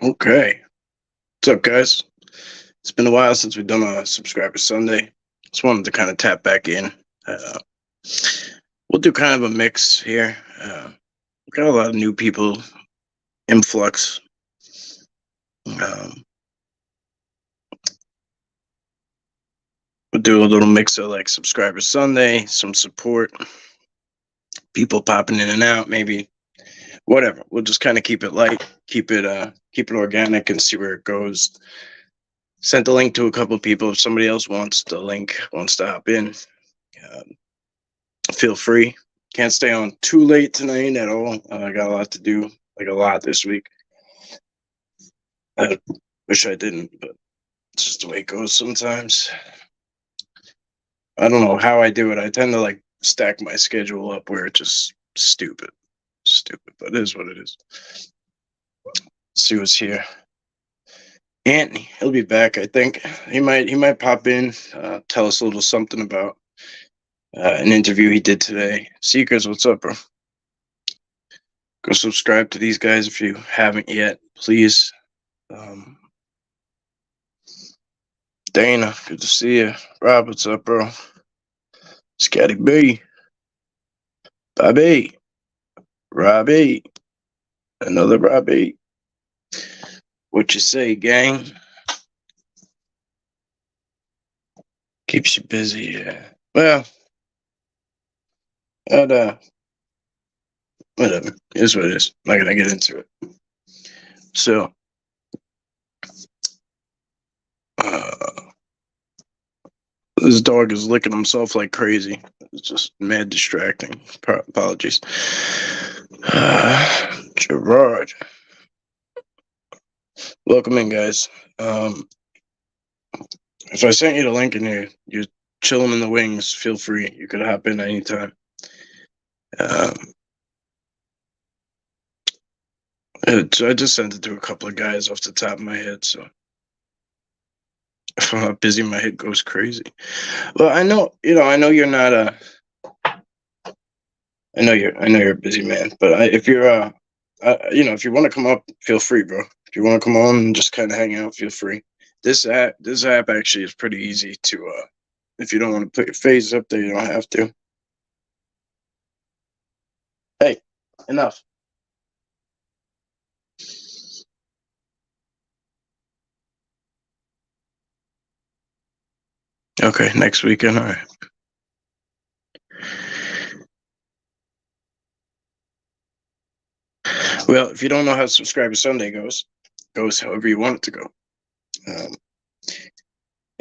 Okay. What's up, guys? It's been a while since we've done a subscriber Sunday. Just wanted to kind of tap back in. Uh, we'll do kind of a mix here. We've got a lot of new people, influx. Um, we'll do a little mix of like subscriber Sunday, some support, people popping in and out, maybe whatever. We'll just kind of keep it light, keep it organic, and see where it goes. Sent the link to a couple of people. If somebody else wants the link, wants to hop in, um, feel free. Can't stay on too late tonight at all. I got a lot to do, like a lot this week. I wish I didn't, but it's just the way it goes sometimes. I don't know how I do it. I tend to like stack my schedule up where it's just stupid, but it is what it is. Let's see what's here. Anthony, he'll be back. I think he might pop in, tell us a little something about an interview he did today. Seekers, what's up, bro? Go subscribe to these guys if you haven't yet, please. Dana, good to see you. Rob, what's up, bro? Scotty B. Bobby. Robbie. Another Robbie. What you say, gang? Keeps you busy, yeah. Well, whatever. It is what it is. I'm not gonna get into it. So, this dog is licking himself like crazy. It's just mad distracting. Apologies. Gerard. Welcome in, guys. If I sent you the link in here, you're chilling in the wings, feel free. You could hop in anytime. I just sent it to a couple of guys off the top of my head, so if I'm not busy, my head goes crazy. Well, I know you're not I know you're a busy man, but if you're if you want to come up, feel free, bro. If you want to come on and just kind of hang out, feel free. This app actually is pretty easy to if you don't want to put your face up there, you don't have to. Hey, enough. Okay, next weekend, all right. Well, if you don't know how Subscriber Sunday goes however you want it to go.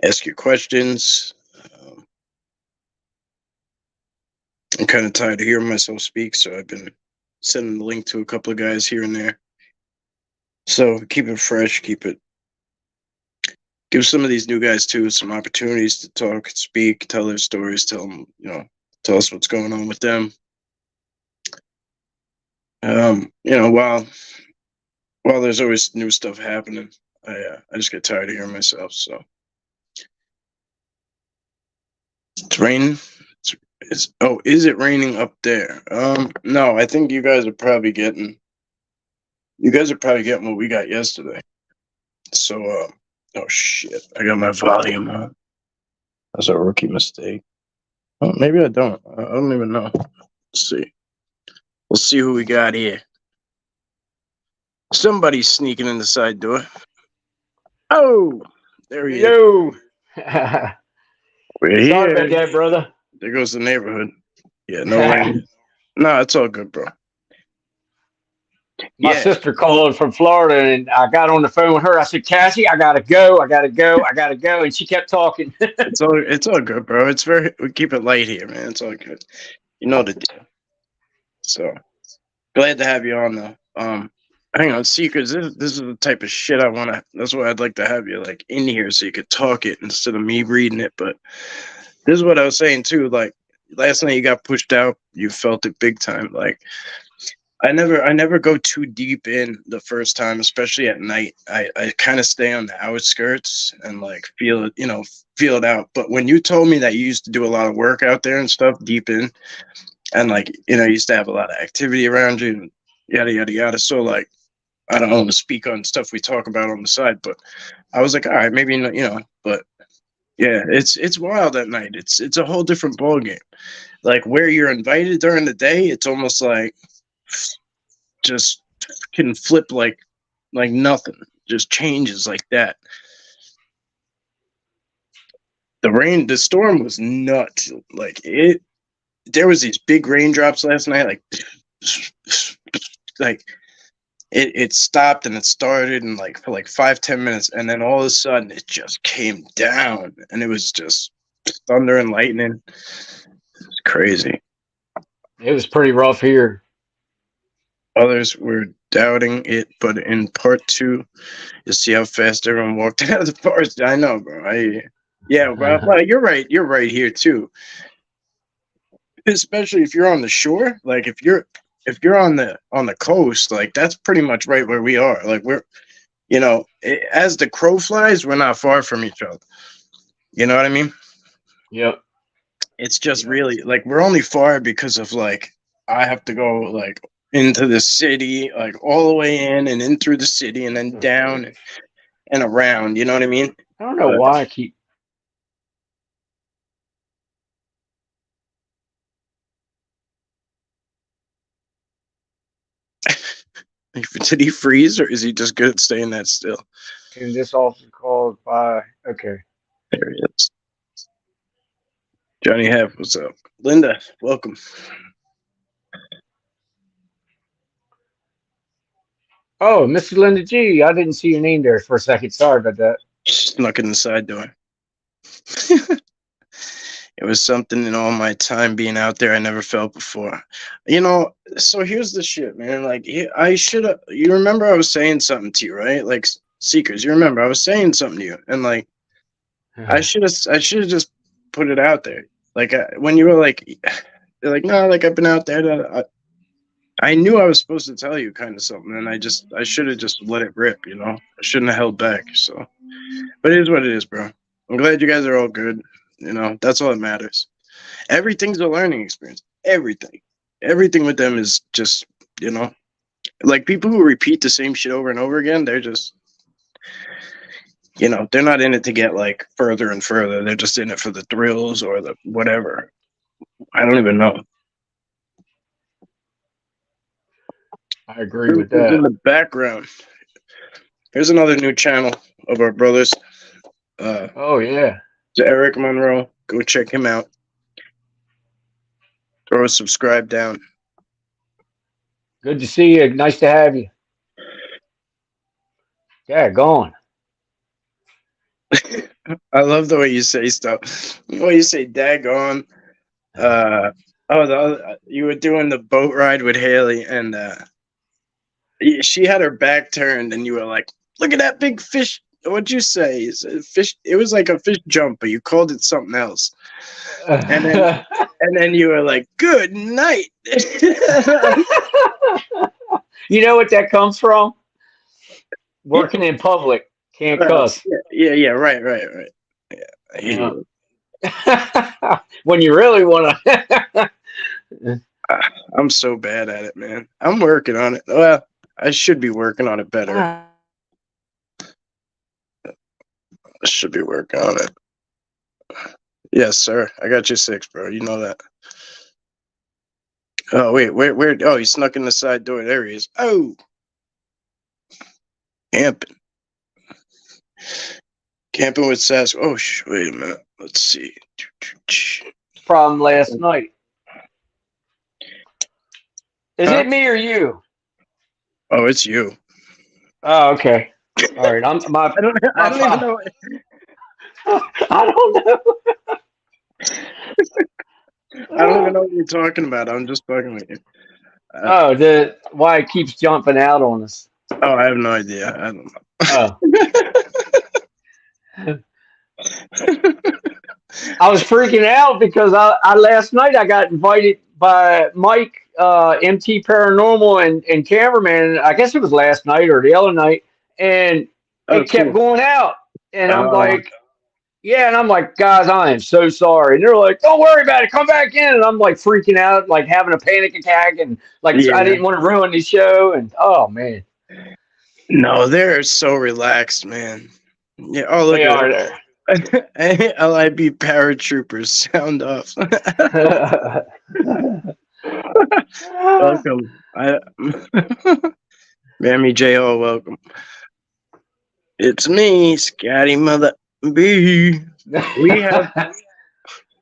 Ask your questions. I'm kind of tired of hearing myself speak, so I've been sending the link to a couple of guys here and there. So keep it fresh, give some of these new guys too some opportunities to talk, speak, tell their stories, tell them, tell us what's going on with them. While there's always new stuff happening, I just get tired of hearing myself. So it's raining. Is it raining up there? No, I think you guys are probably getting what we got yesterday. So, oh shit, I got my volume on. That's a rookie mistake. Oh, maybe I don't. I don't even know. Let's see. We'll see who we got here. Somebody's sneaking in the side door. Oh, there he is. Yo. We're here. Sorry about that, brother. There goes the neighborhood. Yeah, no rain. No, it's all good, bro. My sister called from Florida, and I got on the phone with her. I said, Cassie, I gotta go, and she kept talking. It's all good, bro. We keep it light here, man. It's all good. You know the deal. So glad to have you on, though. Hang on, Seekers. This is the type of shit I want to. That's why I'd like to have you like in here so you could talk it instead of me reading it. But this is what I was saying too. Like last night, you got pushed out. You felt it big time. Like I never go too deep in the first time, especially at night. I kind of stay on the outskirts and like feel it out. But when you told me that you used to do a lot of work out there and stuff deep in, and like you used to have a lot of activity around you, and yada yada yada. So like I don't want to speak on stuff we talk about on the side, but I was like, all right, maybe not, but yeah, it's wild at night. It's a whole different ball game. Like where you're invited during the day, it's almost like just can flip like nothing. Just changes like that. The storm was nuts. Like there was these big raindrops last night, like it stopped and it started and like for like 5-10 minutes, and then all of a sudden it just came down and it was just thunder and lightning. It's crazy. It was pretty rough here. Others were doubting it, but in part 2, you see how fast everyone walked out of the forest. I know, bro. Well, you're right. You're right here too. Especially if you're on the shore, like if you're on the coast, like that's pretty much right where we are. Like we're, as the crow flies, we're not far from each other. You know what I mean? Yep. It's just really like we're only far because of like I have to go like into the city, like all the way in through the city and then down and around. You know what I mean? I don't know why I keep. Did he freeze, or is he just good at staying that still? And this also called by. Okay. There he is. Johnny Heff, what's up? Linda, welcome. Oh, Mrs. Linda G. I didn't see your name there for a second. Sorry about that. Snuck in the side door. It was something in all my time being out there I never felt before. So here's the shit, man. Like, I should have. You remember I was saying something to you, right? Like, Seekers, you remember I was saying something to you, and like, I should have just put it out there. Like, when you were like, you're like, no, like I've been out there. I knew I was supposed to tell you kind of something, and I should have just let it rip. I shouldn't have held back. So, but it is what it is, bro. I'm glad you guys are all good. That's all that matters. Everything's a learning experience. Everything with them is just, like people who repeat the same shit over and over again. They're just, they're not in it to get like further and further. They're just in it for the thrills or the whatever. I don't even know. I agree with that. In the background, here's another new channel of our brothers. Oh yeah. Eric Monroe. Go check him out. Throw a subscribe down. Good to see you. Nice to have you. Yeah, gone. I love the way you say stuff. The way you say daggone. You were doing the boat ride with Haley, and she had her back turned, and you were like, look at that big fish. What'd you say? Fish. It was like a fish jump, but you called it something else. And then you were like, "Good night." You know what that comes from? Working in public, can't cuss. Yeah. Right. Yeah. When you really want to. I'm so bad at it, man. I'm working on it. Well, I should be working on it better. I should be working on it. Yes, sir. I got you 6, bro. You know that. Oh, wait. Where? Oh, he snuck in the side door. There he is. Oh. Camping with Sasquatch. Oh, wait a minute. Let's see. From last night. Is it me or you? Oh, it's you. Oh, okay. All right. I don't even know. I don't know. I don't even know what you're talking about. I'm just fucking with you. Why it keeps jumping out on us. Oh, I have no idea. I don't know. I was freaking out because I last night I got invited by Mike, MT Paranormal and cameraman. I guess it was last night or the other night, and it kept going out. And I'm like, yeah, and I'm like, guys, I am so sorry. And they're like, don't worry about it, come back in. And I'm like freaking out, like having a panic attack, and like I didn't want to ruin the show. And oh man. No, they're so relaxed, man. Yeah. Oh, look They at are there. LIB paratroopers sound off. Welcome. Mammy J.O., welcome. It's me, Scotty Mother B. We have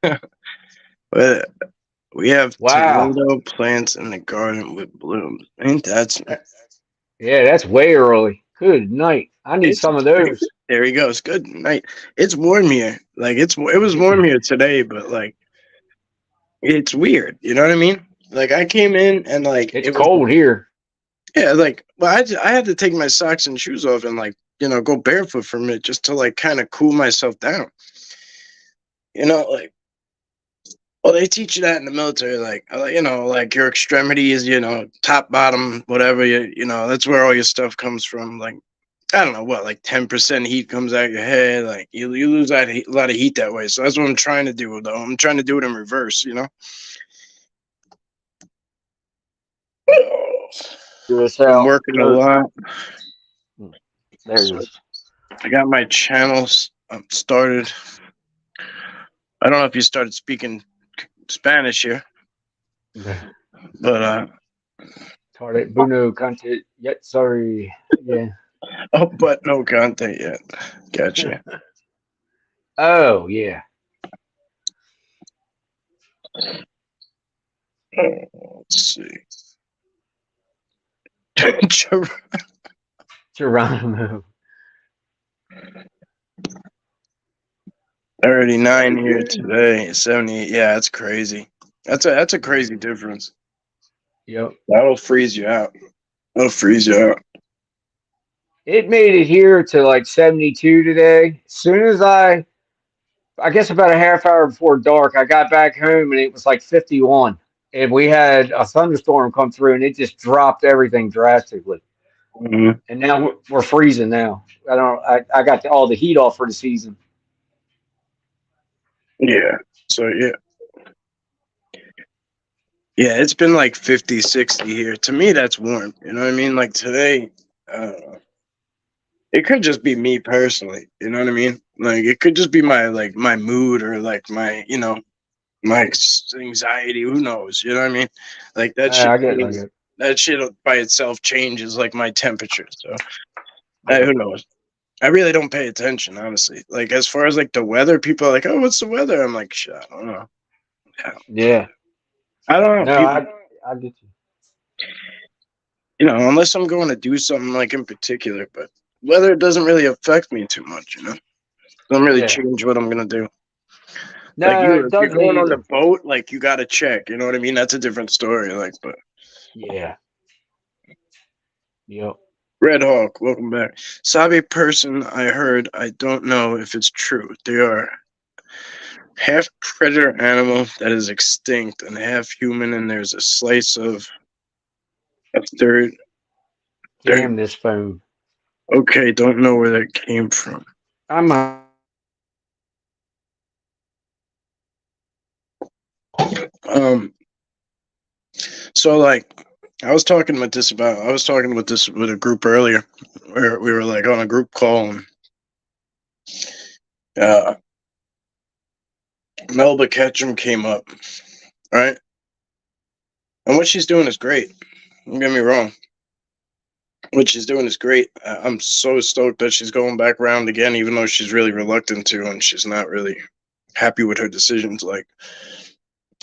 uh, we have Wow. tomato plants in the garden with blooms. Ain't that smart? Yeah, that's way early. Good night. I need It's some of those. there he goes. Good night. It's warm here. Like it was warm here today, but like it's weird. You know what I mean? Like I came in and like It's it was cold here. yeah, like well I had to take my socks and shoes off and like go barefoot for a minute just to like kind of cool myself down. Like well they teach you that in the military, like like your extremity is top bottom whatever that's where all your stuff comes from. Like I don't know what, like 10% heat comes out your head. Like you lose that a lot of heat that way. So that's what I'm trying to do, though. I'm trying to do it in reverse. This I'm out. working a lot. There it So is. I got my channels started. I don't know if you started speaking Spanish here, but Target Bruno content. Yet sorry. Yeah. oh, but no content yet. Gotcha. Oh yeah. Let's see. Geronimo. 39 here today. 78. Yeah, that's crazy. That's a crazy difference. Yep. That'll freeze you out. That'll freeze you out. It made it here to like 72 today. As soon as I guess about a half hour before dark, I got back home and it was like 51. And we had a thunderstorm come through and it just dropped everything drastically. Mm-hmm. And now we're freezing now. I got all the heat off for the season. Yeah. So yeah. Yeah, it's been like 50, 60 here. To me, that's warm. You know what I mean? Like today, it could just be me personally. You know what I mean? Like it could just be my mood or like my anxiety. Who knows? You know what I mean? Like that shit. I get it. I get it. That shit by itself changes like my temperature. So who knows? I really don't pay attention, honestly. Like as far as like the weather, people are like, "Oh, what's the weather?" I'm like, "Shit, I don't know." Yeah. I don't know. No, People, I get you. unless I'm going to do something like in particular, but weather doesn't really affect me too much. Doesn't really Yeah. change what I'm gonna do. Like No, it if you're doesn't going on the either. boat, like you got to check. You know what I mean? That's a different story. Like, but Yeah. Yep. Red Hawk, welcome back. Sabi person, I heard. I don't know if it's true. They are half predator animal that is extinct and half human, and there's a slice of a third. Damn this phone. Okay, don't know where that came from. I'm Um, so like I was talking with this with a group earlier where we were like on a group call and Melba Ketchum came up, right? And what she's doing is great. Don't get me wrong. What she's doing is great. I'm so stoked that she's going back around again, even though she's really reluctant to, and she's not really happy with her decisions. Like,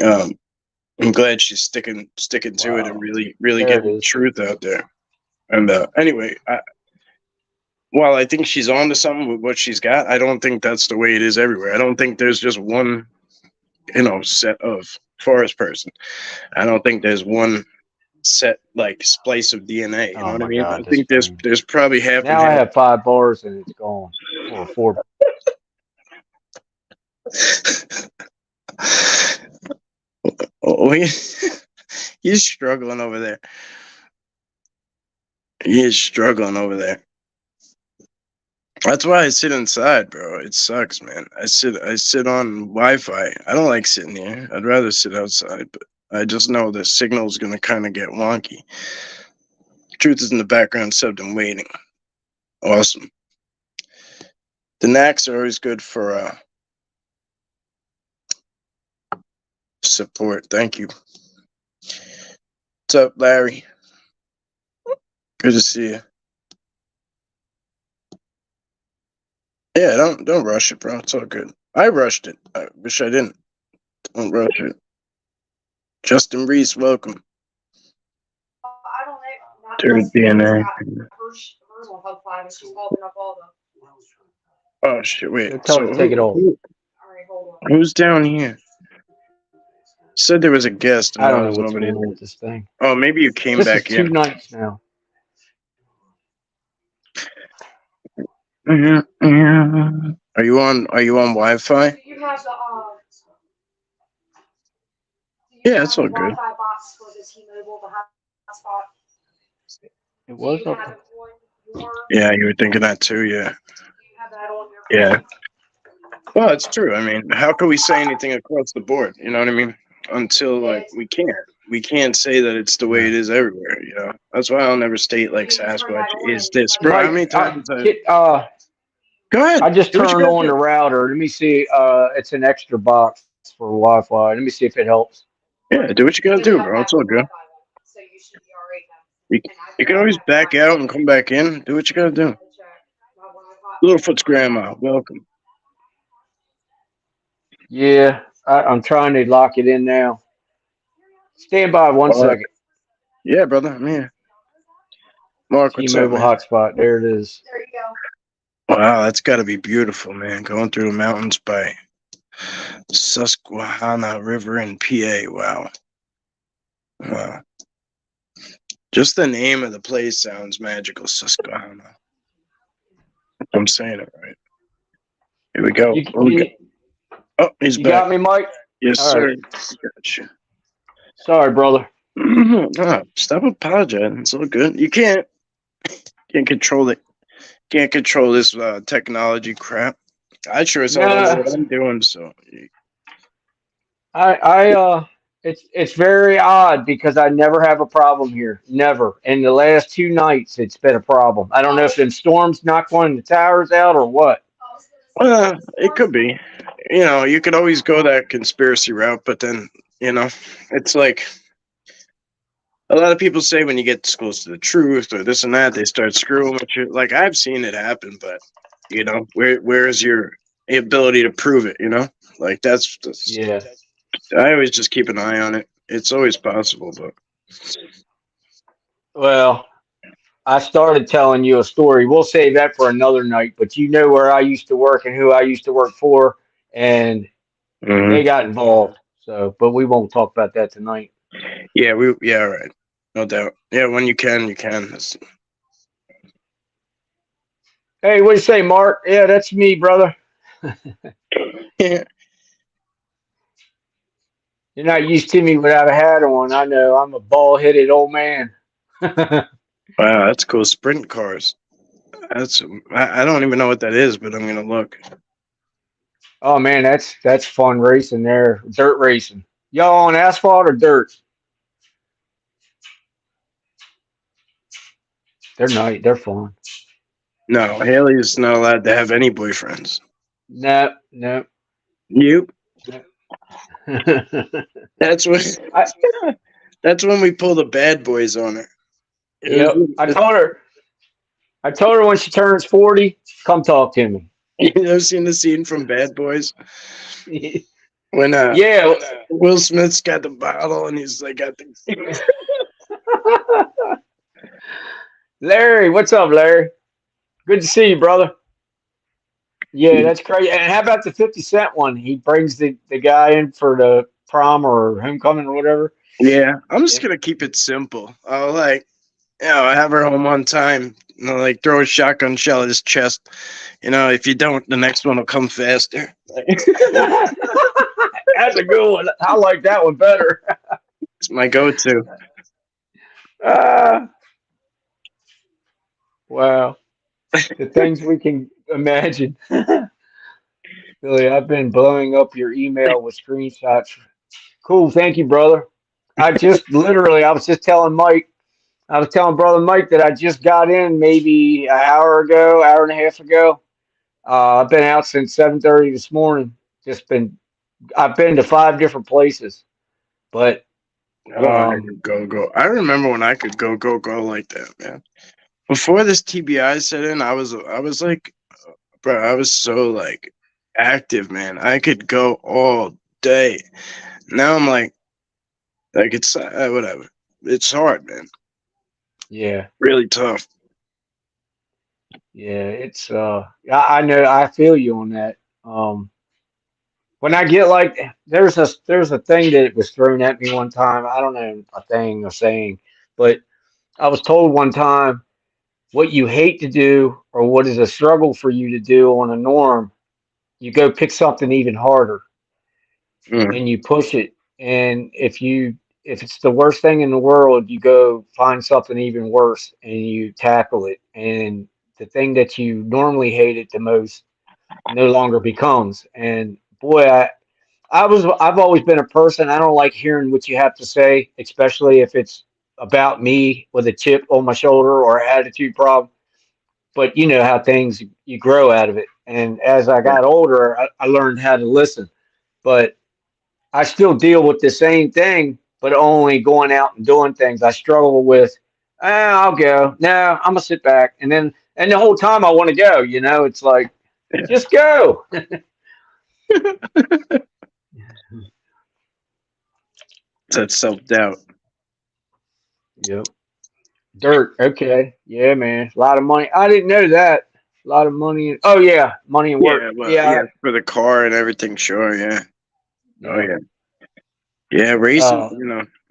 I'm glad she's sticking to it and really, really There it getting the is. truth out there. And anyway, while I think she's on to something with what she's got, I don't think that's the way it is everywhere. I don't think there's just one, set of forest person. I don't think there's one set like splice of DNA. You know Oh what I my mean? I God, this think there's phone. there's probably half Now I have 5 bars and it's gone. Or 4. Oh, he's struggling over there. He is struggling over there. That's why I sit inside, bro. It sucks, man. I sit on Wi-Fi. I don't like sitting here. I'd rather sit outside, but I just know the signal's gonna kind of get wonky. Truth is in the background, subbed and waiting. Awesome. The knacks are always good for support. Thank you. What's up, Larry? Good to see you. Yeah, don't rush it, bro. It's all good. I rushed it. I wish I didn't. Don't rush it. Justin Reese, welcome. Third DNA. Oh shit! Wait. Tell her to take it off. Who's down here? Said there was a guest. I don't know what's going on with this thing. Oh, maybe you came back in. This is 2 nights now. Are you on Wi-Fi? You have the Yeah, it's all good. Wi-Fi box for the T-Mobile, the hotspot. It was You up have there. it on your, Yeah, you were thinking that too. Yeah. you have that on your Yeah. Well, it's true. I mean, how can we say anything across the board? You know what I mean? Until like we can't say that it's the way it is everywhere. You know, that's why I'll never state like Sasquatch is this. Bro, how many times? Go ahead. I just Do what you turned gotta on do. the router. Let me see. It's an extra box for Wi-Fi. Let me see if it helps. Yeah, do what you gotta do, bro. It's all good. So you should be all right then. You can always back out and come back in. Do what you gotta do. Littlefoot's grandma, welcome. Yeah, I'm trying to lock it in now. Stand by 1 second. Yeah, brother, I'm here. Mark, what's up, T-Mobile man? hotspot. There it is. There you go. Wow, that's got to be beautiful, man. Going through the mountains by Susquehanna River in PA. Wow. Wow. Just the name of the place sounds magical, Susquehanna. I'm saying it right. Here we go. Oh, he's You back. got me, Mike? Yes, All sir. right. Gotcha. Sorry, brother. No, stop apologizing. It's all good. You can't control it. Can't control this technology crap. I sure as hell don't know what I'm doing. So, It's very odd because I never have a problem here. Never. In the last 2 nights, it's been a problem. I don't know if them storms knocked one of the towers out or what. it could be. You know, you could always go that conspiracy route, but then, you know, it's like a lot of people say when you get close to the truth or this and that, they start screwing with you. Like, I've seen it happen, but, you know, where is your ability to prove it, you know? Like, that's Yeah. I always just keep an eye on it. It's always possible, but. Well, I started telling you a story. We'll save that for another night, but you know where I used to work and who I used to work for, and they got involved. So, but we won't talk about that tonight. Yeah, right. No doubt. Yeah, when you can, you can. Hey, what do you say, Mark? Yeah, that's me, brother. Yeah. You're not used to me without a hat on. I know. I'm a bald-headed old man. Wow, that's cool. Sprint cars. I don't even know what that is, but I'm gonna look. Oh man, that's fun racing there. Dirt racing. Y'all on asphalt or dirt? They're nice. They're fun. No, Haley's not allowed to have any boyfriends. No. Yep. That's when we pull the bad boys on her. Yep. I told her when she turns 40, come talk to me. You ever seen the scene from Bad Boys? When Yeah. Will Smith's got the bottle and he's like got the Larry, what's up, Larry? Good to see you, brother. Yeah, that's crazy. And how about the 50 Cent one? He brings the guy in for the prom or homecoming or whatever. Yeah, I'm just gonna keep it simple. I'll I have her home on time. You know, like throw a shotgun shell at his chest. You know, if you don't, the next one will come faster. That's a good one. I like that one better. It's my go-to. Wow. The things we can imagine. Billy, I've been blowing up your email with screenshots. Cool. Thank you, brother. I was just telling Mike, I was telling brother Mike that I just got in maybe an hour and a half ago. I've been out since 7:30 this morning. I've been to 5 different places, but Oh, I could go. I remember when I could go like that, man. Before this TBI set in, I was like, bro, I was so like active, man. I could go all day. Now I'm like it's whatever. It's hard, man. yeah, Really tough. yeah, it's I know I feel you on that. When I get like there's a thing that was thrown at me one time. I don't know a thing or saying, but I was told one time what you hate to do or what is a struggle for you to do on a norm, you go pick something even harder Mm, and you push it. And if it's the worst thing in the world, you go find something even worse and you tackle it. And the thing that you normally hated the most no longer becomes. And boy, I've always been a person. I don't like hearing what you have to say, especially if it's about me with a chip on my shoulder or attitude problem. But you know how things you grow out of it. And as I got older, I learned how to listen. But I still deal with the same thing, but only going out and doing things. I struggle with, I'll go. No, I'm gonna sit back, and the whole time I want to go. You know, it's like yeah. just go. It's that self-doubt. Yep. Dirt. Okay. Yeah, man. A lot of money. I didn't know that. A lot of money. Oh yeah, money and work. Yeah, well, yeah, Yeah. for the car and everything, sure, yeah. Oh Yeah. yeah. Yeah, racing, Uh,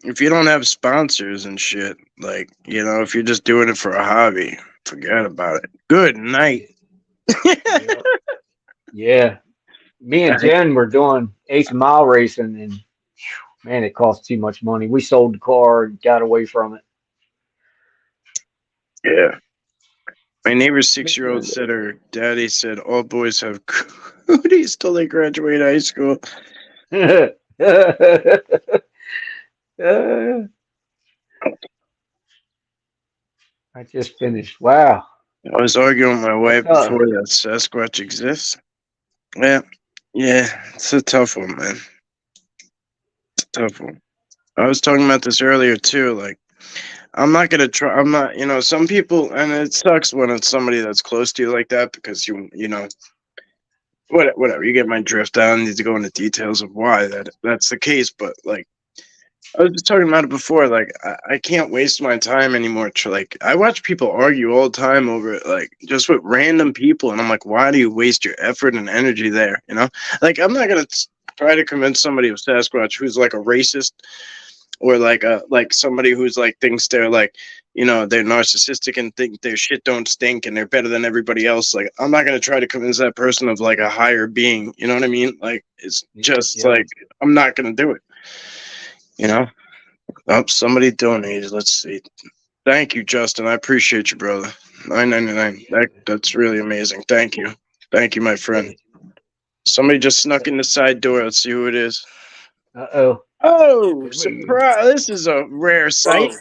if you don't have sponsors and shit, like, if you're just doing it for a hobby, forget about it. Good night. yeah. Yeah. Me and Jen were doing 8 mile racing, and man, it cost too much money. We sold the car and got away from it. Yeah. My neighbor's 6-year-old Mister. said her daddy said all boys have cooties till they graduate high school. I just finished. Wow. I was arguing with my That's wife before that Sasquatch exists. Yeah, yeah, it's a tough one, man. It's a tough one. I was talking about this earlier too. Like, I'm not gonna try. I'm not. Some people, and it sucks when it's somebody that's close to you like that because whatever. You get my drift. I don't need to go into details of why that's the case, but like. I was just talking about it before. Like, I can't waste my time anymore. Like, I watch people argue all the time over it, like just with random people, and I'm like, why do you waste your effort and energy there? Like, I'm not gonna try to convince somebody of Sasquatch who's like a racist or like somebody who's like thinks they're like, they're narcissistic and think their shit don't stink and they're better than everybody else. Like, I'm not gonna try to convince that person of like a higher being. You know what I mean? Like, it's just Yep. like I'm not gonna do it. You know. Oh, somebody donated. Let's see. Thank you, Justin. I appreciate you, brother. 9.99. That's really amazing. Thank you, my Yeah. friend. Somebody just snuck in the side door. Let's see who it is. Uh-oh. Oh, surprise! This is a rare sight. Whoa.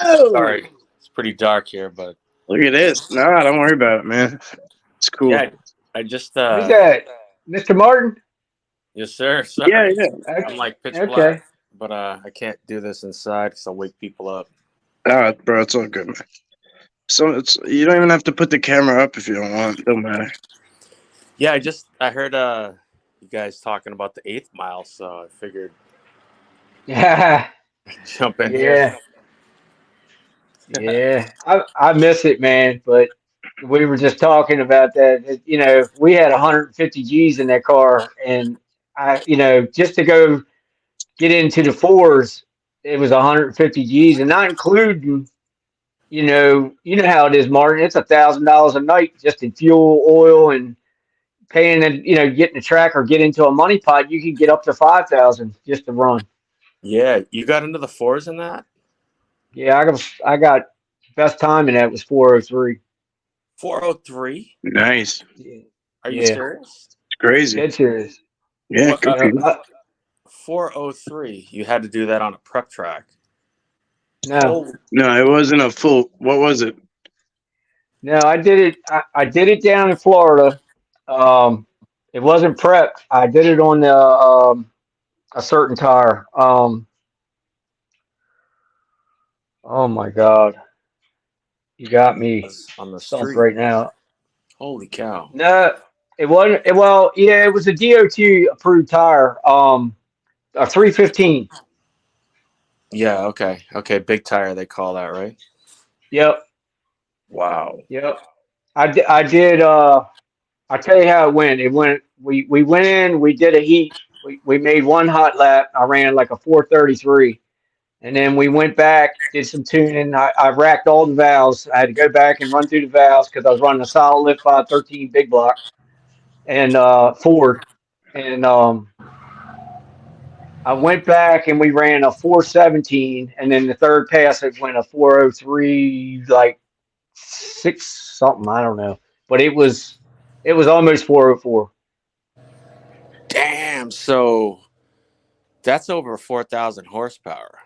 Oh, Sorry, it's pretty dark here, but look at this. Nah, don't worry about it, man. It's cool. yeah, I just Who's that? Mr. Martin? yes sir. Yeah, Sorry, yeah. I'm like pitch black, Okay. but I can't do this inside because I'll wake people up. Ah, bro, it's all good, man. So you don't even have to put the camera up if you don't want. Don't matter. Yeah, I heard you guys talking about the 8th mile, so I figured Yeah. jump in here. Yeah. Yeah. I miss it, man. But we were just talking about that. You know, we had 150 G's in that car, and just to go get into the fours, it was 150 G's, and not including, you know how it is, Martin. It's $1,000 a night just in fuel, oil, and paying, and getting a track or get into a money pot. You could get up to 5,000 just to run. Yeah, you got into the fours in that Yeah, I got best time in that was 403. 403. Nice. Yeah, Are you yeah, serious? It's crazy. dead serious. Yeah, What good for Yep. you. 403? You had to do that on a prep track. No, No, it wasn't a full. What was it? no, I did it. I did it down in Florida. Um, it wasn't prep. I did it on a certain tire. Oh my God, you got me Was on the stumped street. right now. Holy cow. No, it wasn't. Well, yeah, it was a DOT approved tire. A 315. Yeah, okay. Okay, big tire they call that, right? Yep, Wow. yep. I did. I tell you how it went. It went. We went in. We did a heat. We made one hot lap. I ran like a 433, and then we went back, did some tuning. I racked all the valves. I had to go back and run through the valves because I was running a solid lift 513 big block and Ford, and I went back and we ran a 417, and then the third pass it went a 403, like six something. I don't know, but it was almost 404. Damn, so that's over 4,000 horsepower.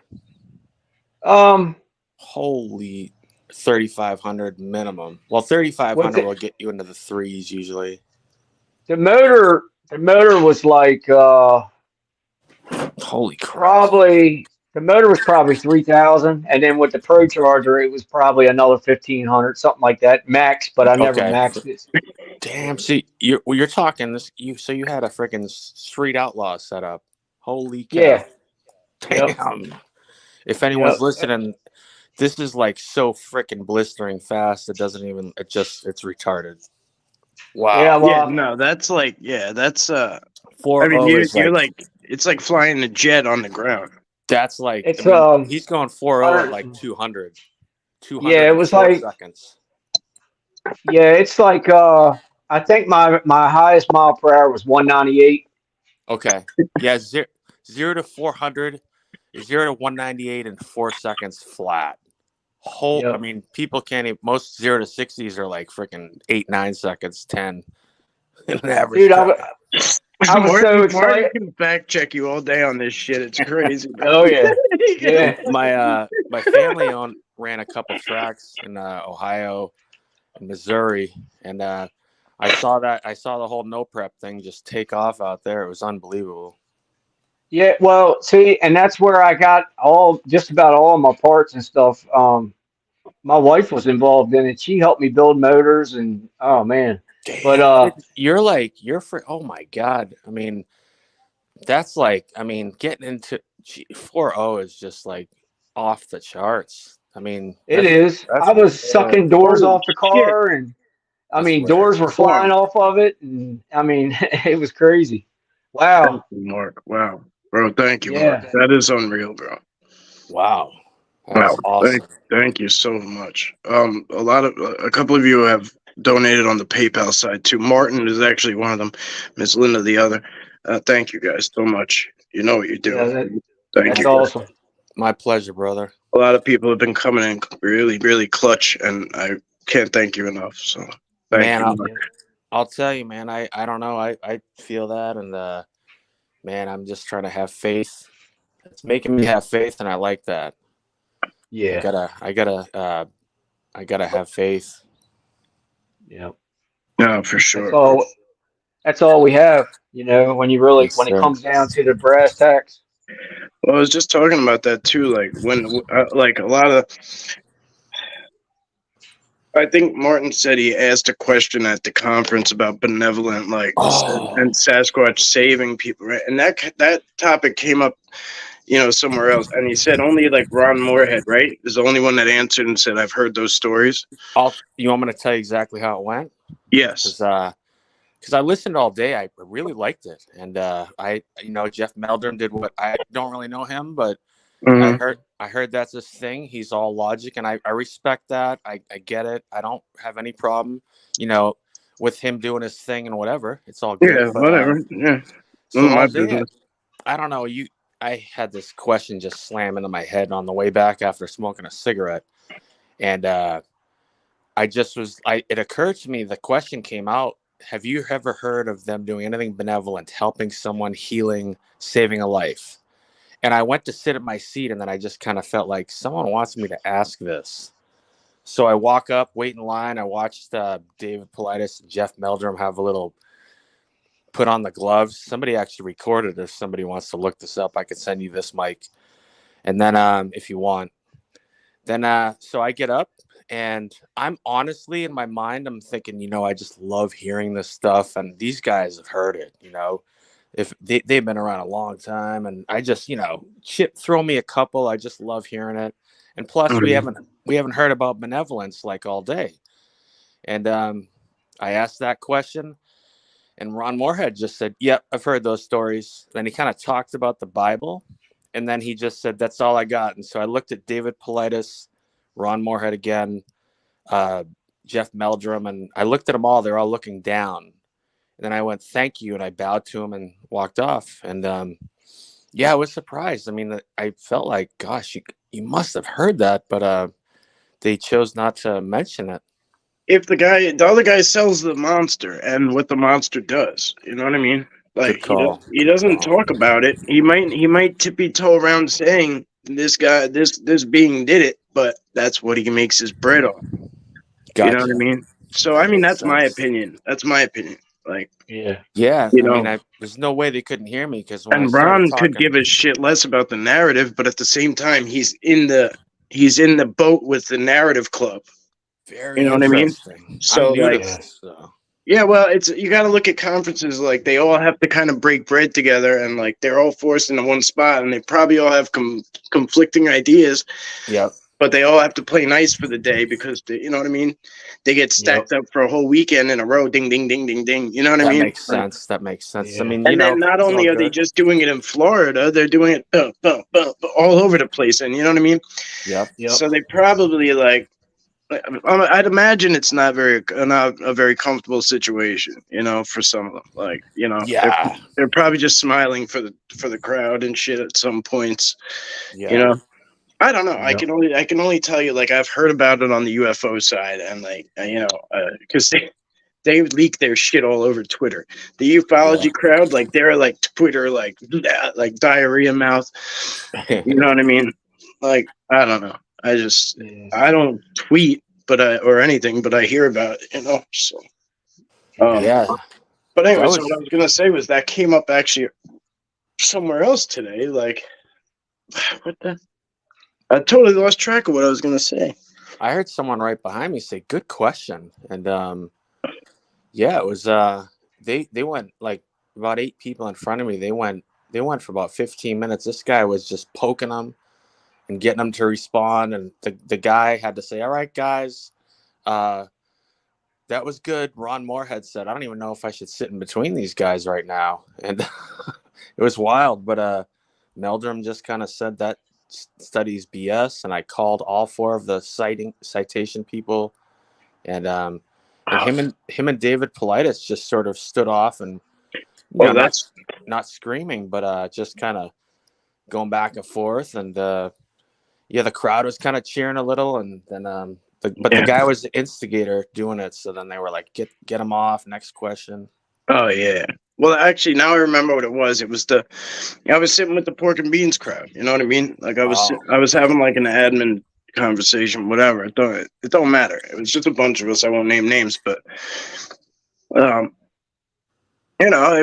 Um, Holy 3,500 minimum. Well, with 3,500 the, will get you into the threes usually. the motor was like Holy crap. probably the motor was probably 3,000, and then with the Pro Charger it was probably another 1,500, something like that max. But I never Okay. maxed it. Damn, see, you're talking this. So you had a freaking street outlaw set up. Holy cow. Yeah. Yep. Damn. If anyone's Yep. listening, this is like so freaking blistering fast. It doesn't even, it's retarded. Yeah. Wow. Yeah, Well, no, that's like, yeah, that's. I mean, 4.0 is you're like, like, it's like flying a jet on the ground. that's like, I it's mean, he's going 4.0 at 100. like 200, Yeah, it was 204 like seconds. yeah, it's like I think my highest mile per hour was 198. Okay. Yeah. Zero to 400, 0 to 198 in 4 seconds flat. I Yep. mean, people can't even, most 0 to 60s are like freaking 8, 9 seconds, 10 in an average Dude, time. I was so Martin excited. can fact check you all day on this shit. It's crazy. Oh yeah. Yeah. My family ran a couple tracks in Ohio and Missouri, and I saw the whole no prep thing just take off out there. It was unbelievable. Yeah, well, see, and that's where I got just about all of my parts and stuff. My wife was involved in it. She helped me build motors and oh man. But Damn, you're for, oh my god. I mean, that's like, I mean, getting into 4.0 is just like off the charts. I mean, it is. that's I was sucking doors Holy off the shit. car and I that's mean rare. doors were flying off of it and I mean it was crazy. Thank Wow. you, Mark. Wow. Bro, thank you, Mark. Yeah. That is unreal, bro. Wow, Wow. that's awesome. Thank you so much. A couple of you have donated on the PayPal side too. Martin is actually one of them. Miss Linda the other. Thank you guys so much. You know what you Yeah, do. Thank that's you. awesome. My pleasure, brother. A lot of people have been coming in really, really clutch, and I can't thank you enough. So thank Man, you, I'll, Mark. Yeah. I'll tell you, man. I don't know. I feel that, and man, I'm just trying to have faith. It's making me have faith, and I like that. I Yeah. gotta, I gotta, I gotta have faith. Yeah. No, for That's sure, bro. all that's all we have, when you really Yes, when it sir. comes down to the brass tacks. Well, I was just talking about that too. Like when, like a lot of, I think Martin said he asked a question at the conference about benevolent, like, Oh, and Sasquatch saving people, right? And that topic came up, somewhere else. And he said only like Ron Moorhead, right, is the only one that answered and said, "I've heard those stories." you want me to tell you exactly how it went? Yes. Because I listened all day. I really liked it, and Jeff Meldrum did what, I don't really know him, but Hmm. I heard that's his thing. He's all logic, and I respect that. I get it. I don't have any problem, you know, with him doing his thing and whatever. It's all good. Yeah. But Whatever. Yeah. None so of my all day, business. I don't know. I had this question just slam into my head on the way back after smoking a cigarette, and it occurred to me. The question came out. Have you ever heard of them doing anything benevolent, helping someone, healing, saving a life? And I went to sit at my seat, and then I just kind of felt like someone wants me to ask this. So I walk up, wait in line. I watched David Politis and Jeff Meldrum have a little put on the gloves. Somebody actually recorded. If somebody wants to look this up, I could send you this, Mike. And then if you want, then so I get up, and I'm honestly in my mind, I'm thinking, I just love hearing this stuff. And these guys have heard it, if they've been around a long time. And I just, throw me a couple. I just love hearing it. And plus we haven't heard about benevolence like all day. And I asked that question, and Ron Moorhead just said, yep, I've heard those stories. Then he kind of talked about the Bible, and then he just said, that's all I got. And so I looked at David Politis, Ron Moorhead again, Jeff Meldrum, and I looked at them all. They're all looking down. And then I went, thank you, and I bowed to him and walked off. And I was surprised. I mean, I felt like, gosh, you must have heard that, but they chose not to mention it. If the other guy sells the monster and what the monster does, you know what I mean? Like he doesn't talk about it. He might tippy toe around saying this guy, this being did it, but that's what he makes his bread on. Gotcha. You know what I mean? So I mean, that's my opinion. That's my opinion. Like, yeah. There's no way they couldn't hear me, because when Ron could give a shit less about the narrative, but at the same time, he's in the boat with the narrative club. Very you know what I mean? So yeah, well, you got to look at conferences, like they all have to kind of break bread together, and like they're all forced into one spot, and they probably all have conflicting ideas. Yeah. But they all have to play nice for the day, because you know what I mean? They get stacked up for a whole weekend in a row. Ding, ding, ding, ding, ding. You know what I mean? That makes sense. Yeah. I mean, and then not only are they just doing it in Florida, they're doing it all over the place. And you know what I mean? Yep. So they probably I'd imagine it's not a very comfortable situation, for some of them. Like, they're probably just smiling for the crowd and shit at some points. Yeah. I don't know. Yep. I can only tell you, like, I've heard about it on the UFO side, and like, because they leak their shit all over Twitter. The ufology crowd, like, they're like Twitter, like diarrhea mouth. You know what I mean? Like, I don't know. I don't tweet, or anything, but I hear about it, So, But anyway, so what I was gonna say was that came up actually somewhere else today. Like, what the? I totally lost track of what I was gonna say. I heard someone right behind me say, "Good question," and it was they went, like, about 8 people in front of me. They went for about 15 minutes. This guy was just poking them and getting them to respond, and the guy had to say, all right, guys, that was good. Ron Moorhead said, I don't even know if I should sit in between these guys right now. And it was wild, but Meldrum just kind of said that study's BS, and I called all 4 of the citation people, and him and David Politis just sort of stood off, and that's not screaming, but just kind of going back and forth, and the crowd was kind of cheering a little, and then the guy was the instigator doing it, so then they were like, get him off, next question. Oh yeah. Well, actually, now I remember what it was. It was I was sitting with the pork and beans crowd. You know what I mean? Like I was having like an admin conversation, whatever. It don't matter. It was just a bunch of us. I won't name names, but it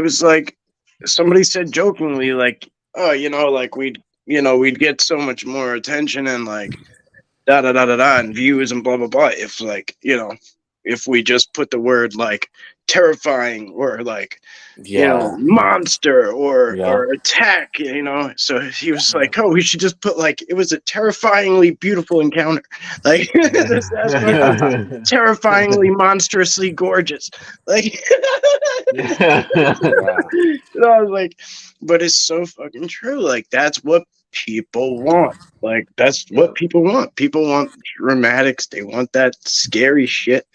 was like somebody said jokingly, like, oh, like we'd get so much more attention and like da da da da da and views and blah blah blah if like if we just put the word like terrifying or like monster or attack, so he was like, oh, we should just put like it was a terrifyingly beautiful encounter, like terrifyingly monstrously gorgeous, like I was like, but it's so fucking true. Like that's what people want. Like that's what people want. People want dramatics. They want that scary shit.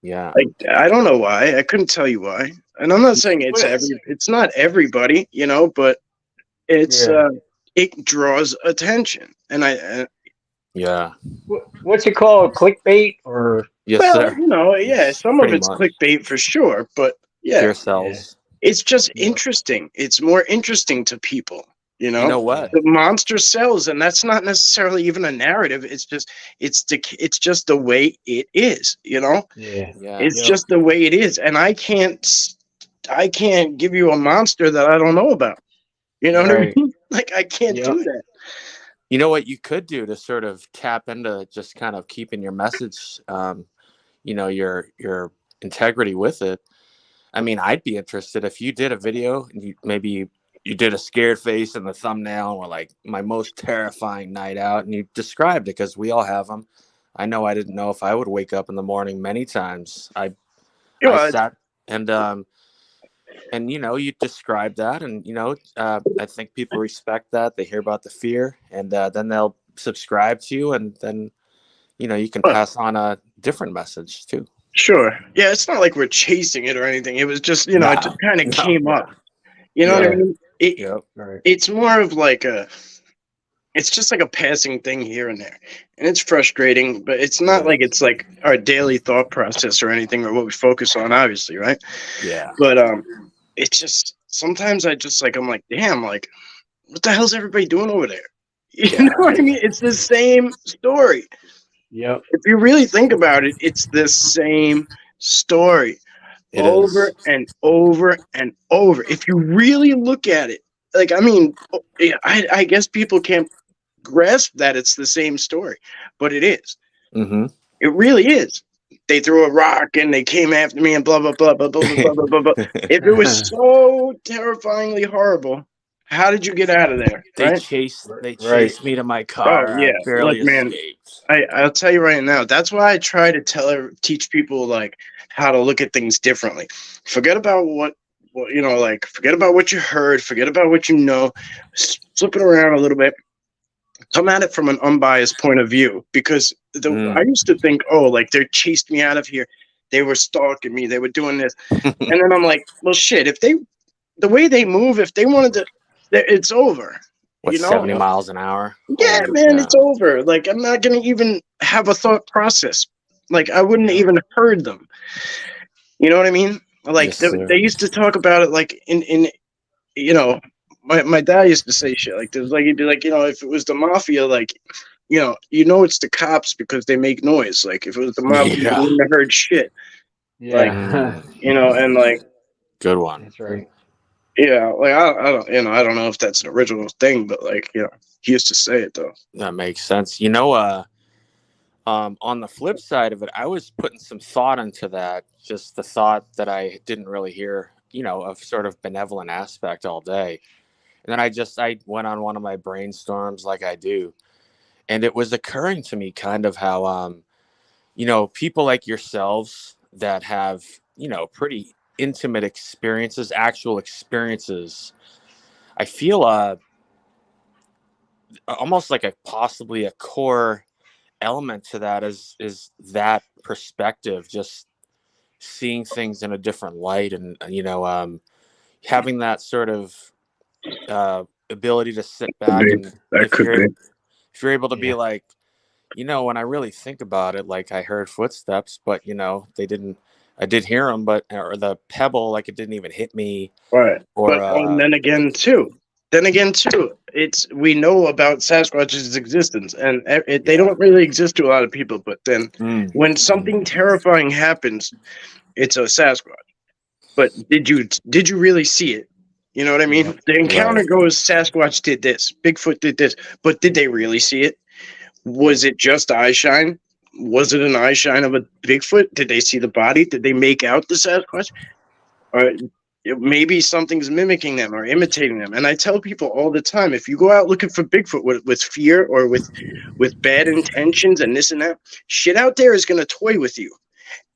Yeah. Like I don't know why. I couldn't tell you why. And I'm not saying it's not everybody, but it's it draws attention. And what's it called? Clickbait or sir. Some of it's clickbait for sure, but Fear sells. It's just interesting. It's more interesting to people. You You know, know what? the monster sells, and that's not necessarily even a narrative. It's just the way it is. You know, Yeah. Yeah. it's just the way it is, and I can't give you a monster that I don't know about. You know what I Right. mean? Like I can't Yep. do that. You know what you could do to sort of tap into just kind of keeping your message, your integrity with it. I mean, I'd be interested if you did a video and maybe you did a scared face in the thumbnail or like my most terrifying night out, and you described it because we all have them. I know I didn't know if I would wake up in the morning many times. You I know, sat and you describe that, and I think people respect that. They hear about the fear, and then they'll subscribe to you, and then you can uh, pass on a different message too. sure. Yeah, it's not like we're chasing it or anything. It was just, it just No, kind of no, came yeah, up. You know what I yeah, Yeah. mean? yep, Right. It's more of like it's just like a passing thing here and there. And it's frustrating, but it's not it like is. it's like our daily thought process or anything or what we focus on, obviously, right? Yeah, But it's just sometimes I'm like, damn, like what the hell's everybody doing over there? You know yeah, what I mean? It's the same story. Yep. If you really think about it, it's the same story it over is. and over and over. If you really look at it, like, I mean, I guess people can't grasp that it's the same story, but it is. Mm-hmm. It really is. They threw a rock and they came after me and blah blah blah blah blah blah blah blah blah. Blah. If it was so terrifyingly horrible, how did you get out of there? They Right? chased. They Right. chased me to my Oh car. I yeah. Look, barely man, escaped. I'll tell you right now. That's why I try to teach people like how to look at things differently. Forget about like forget about what you heard. Forget about what you know. Flip it around a little bit. Come at it from an unbiased point of view, because I Mm. used to think, oh, like they chased me out of here. They were stalking me. They were doing this, and then I'm like, well, shit. If the way they move, if they wanted to, it's over. What, You know, 70 Yep. miles an hour? yeah, Holy man, it's cow! over. Like, I'm not gonna even have a thought process. Like, I wouldn't Yep. even heard them. You know what I mean? Like, Yes, sir. they used to talk about it like in you know, my dad used to say shit like this. Like, he'd be like, if it was the mafia, like, it's the cops because they make noise. Like, if it was the mafia, you Yeah. wouldn't have heard shit. Like, Yeah. and like, Good one. That's right. yeah, like I don't, I don't know if that's an original thing, but like, he used to say it though. That makes sense. On the flip side of it, I was putting some thought into that. Just the thought that I didn't really hear, of sort of benevolent aspect all day. And then I went on one of my brainstorms like I do. And it was occurring to me kind of how, people like yourselves that have, pretty intimate experiences, actual experiences. I feel almost like possibly a core element to that is that perspective, just seeing things in a different light, and having that sort of ability to sit back, and That if could you're be. if you're able to be Yeah. like, when I really think about it, like I heard footsteps, but they didn't. I did hear them, but or the pebble, like it didn't even hit me, Right. or But and then again too, we know about Sasquatch's existence, and they yeah. don't really exist to a lot of people. But then, Mm. when something terrifying happens, it's a Sasquatch. But did you really see it? You know what I mean? Yep. The encounter Right. goes, Sasquatch did this, Bigfoot did this, but did they really see it? Was it just eye shine? Was it an eye shine of a Bigfoot? Did they see the body? Did they make out the Sasquatch? Or maybe something's mimicking them or imitating them. And I tell people all the time, if you go out looking for Bigfoot with fear or with bad intentions and this and that, shit out there is going to toy with you.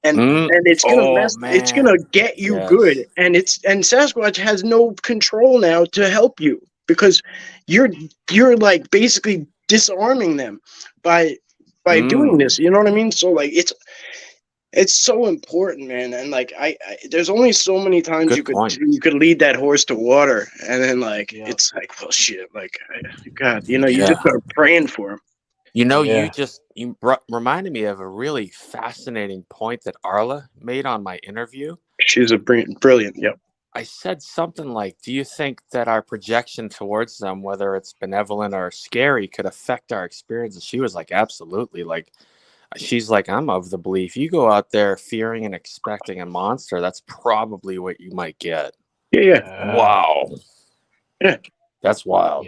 And Mm. it's gonna Oh it's gonna man. get you Yes. good, and Sasquatch has no control now to help you, because you're like basically disarming them by doing Mm. this. You know what I mean? So like it's so important, man. And like there's only so many times Good point. you could lead that horse to water, and then like Yep. it's like, well, shit, like God, you Yeah. just start praying for him. Yeah. You reminded me of a really fascinating point that Arla made on my interview. She's a brilliant. Yep. I said something like, do you think that our projection towards them, whether it's benevolent or scary, could affect our experience? And she was like, absolutely. Like, she's like, I'm of the belief you go out there fearing and expecting a monster, that's probably what you might get. Yeah. Wow. Yeah. That's wild.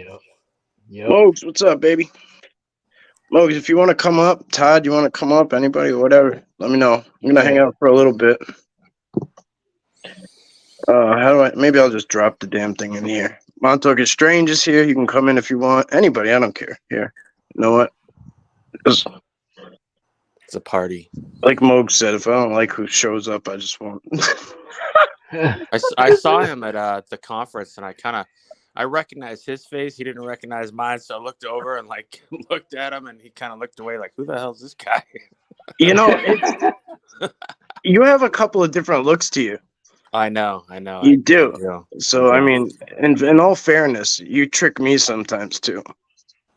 Yep. Mogs, what's up, baby? Mogs, if you want to come up, Todd, you want to come up, anybody, whatever, let me know. I'm going to hang out for a little bit. Maybe I'll just drop the damn thing in here. Montauk is Strange is here. You can come in if you want. Anybody, I don't care. Here. You know what? Just, It's a party. like Moog said, if I don't like who shows up, I just won't. I saw him at the conference, and I recognized his face. He didn't recognize mine, so I looked over and like looked at him, and he kind of looked away, like, "Who the hell is this guy?" You know, you have a couple of different looks to you. I know. You do. So I mean, in all fairness, you trick me sometimes too.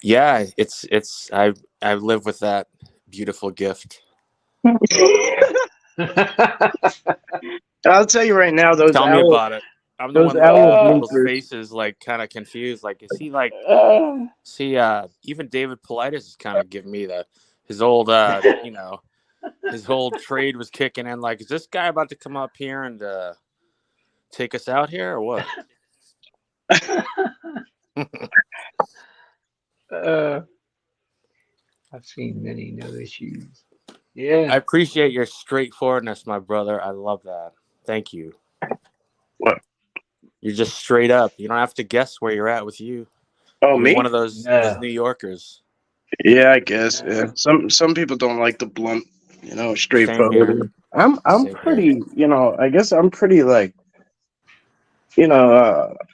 Yeah, it's I live with that beautiful gift. I'll tell you right now, those Tell me about it. I'm the those one looking at owl people's bloopers. faces, like kind of confused. Like, is he like? See, even David Politis is kind of giving me his old, his old trade was kicking in. Like, is this guy about to come up here and take us out here or what? I've seen many no issues. Yeah. I appreciate your straightforwardness, my brother. I love that. Thank you. What? You're just straight up. You don't have to guess where you're at with you. Oh, You're me? one of those New Yorkers. Yeah, I guess. Yeah. Some people don't like the blunt, straightforward. I'm pretty, I guess I'm pretty like,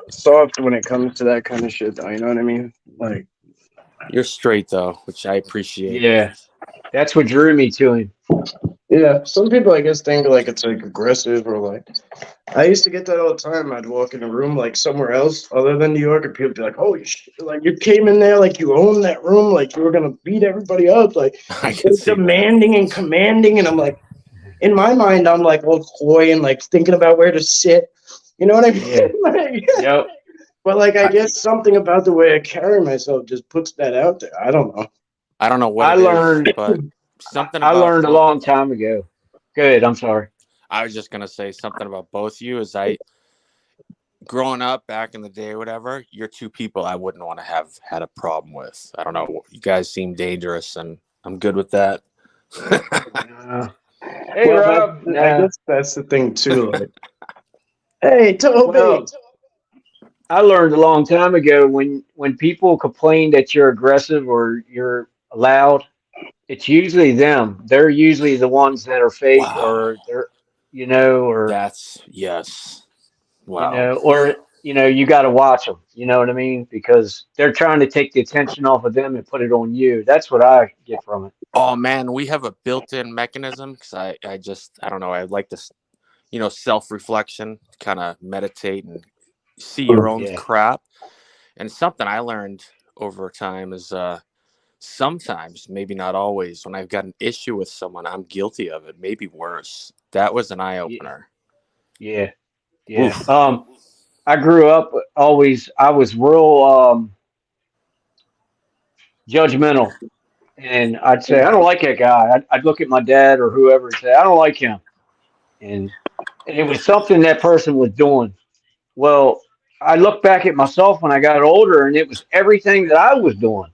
soft when it comes to that kind of shit. Though, you know what I mean? Like, you're straight though, which I appreciate. Yeah, that's what drew me to him. Yeah, some people I guess think like it's like aggressive or like. I used to get that all the time. I'd walk in a room like somewhere else other than New York, and people would be like, "Holy shit!" Like you came in there like you owned that room, like you were gonna beat everybody up, like demanding and commanding. And I'm like, in my mind, I'm like all coy and like thinking about where to sit. You know what I mean? Yeah. Yep. But like, I guess something about the way I carry myself just puts that out there. I don't know. I don't know what I learned, but something I about learned a long time ago. Good. I'm sorry. I was just gonna say something about both you. Is growing up back in the day, whatever. You're two people I wouldn't want to have had a problem with. I don't know. You guys seem dangerous, and I'm good with that. Hey, Rob. I guess that's the thing too. Like, hey, Toby. Well, I learned a long time ago when people complain that you're aggressive or you're loud, it's usually them. They're usually the ones that are fake, or they're, or that's yes. Wow. Or you got to watch them. You know what I mean? Because they're trying to take the attention off of them and put it on you. That's what I get from it. Oh man, we have a built-in mechanism because I don't know. I like this, self-reflection, kind of meditate and see your own crap. And something I learned over time is sometimes, maybe not always, when I've got an issue with someone, I'm guilty of it. Maybe worse. That was an eye-opener. Yeah. I grew up I was real judgmental, and I'd say I don't like that guy. I'd look at my dad or whoever and say I don't like him, and it was something that person was doing. Well, I look back at myself when I got older, and it was everything that I was doing.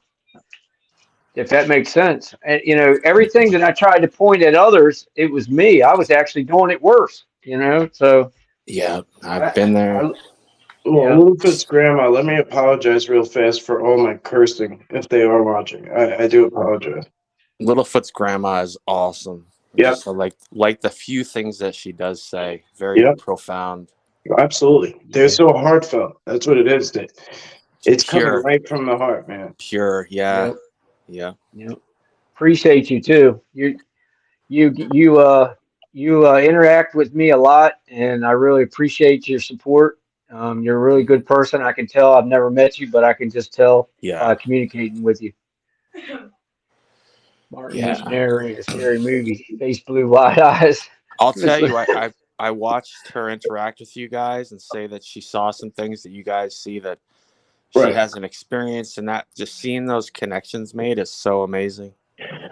If that makes sense, and everything that I tried to point at others, it was me. I was actually doing it worse. So yeah, I've been there. Little Fitz grandma, let me apologize real fast for all my cursing if they are watching. I do apologize. Littlefoot's grandma is awesome. Yeah. So like the few things that she does say, very profound. Absolutely. They're so heartfelt. That's what it is. It's pure. Coming right from the heart, man. Pure. Yeah. Yep. Appreciate you too. You interact with me a lot, and I really appreciate your support. You're a really good person. I can tell. I've never met you, but I can just tell by communicating with you. Martin Missionary, a scary movie. Face blue, wide eyes. I'll tell you, I watched her interact with you guys and say that she saw some things that you guys see that she Right. hasn't experienced, and that just seeing those connections made is so amazing.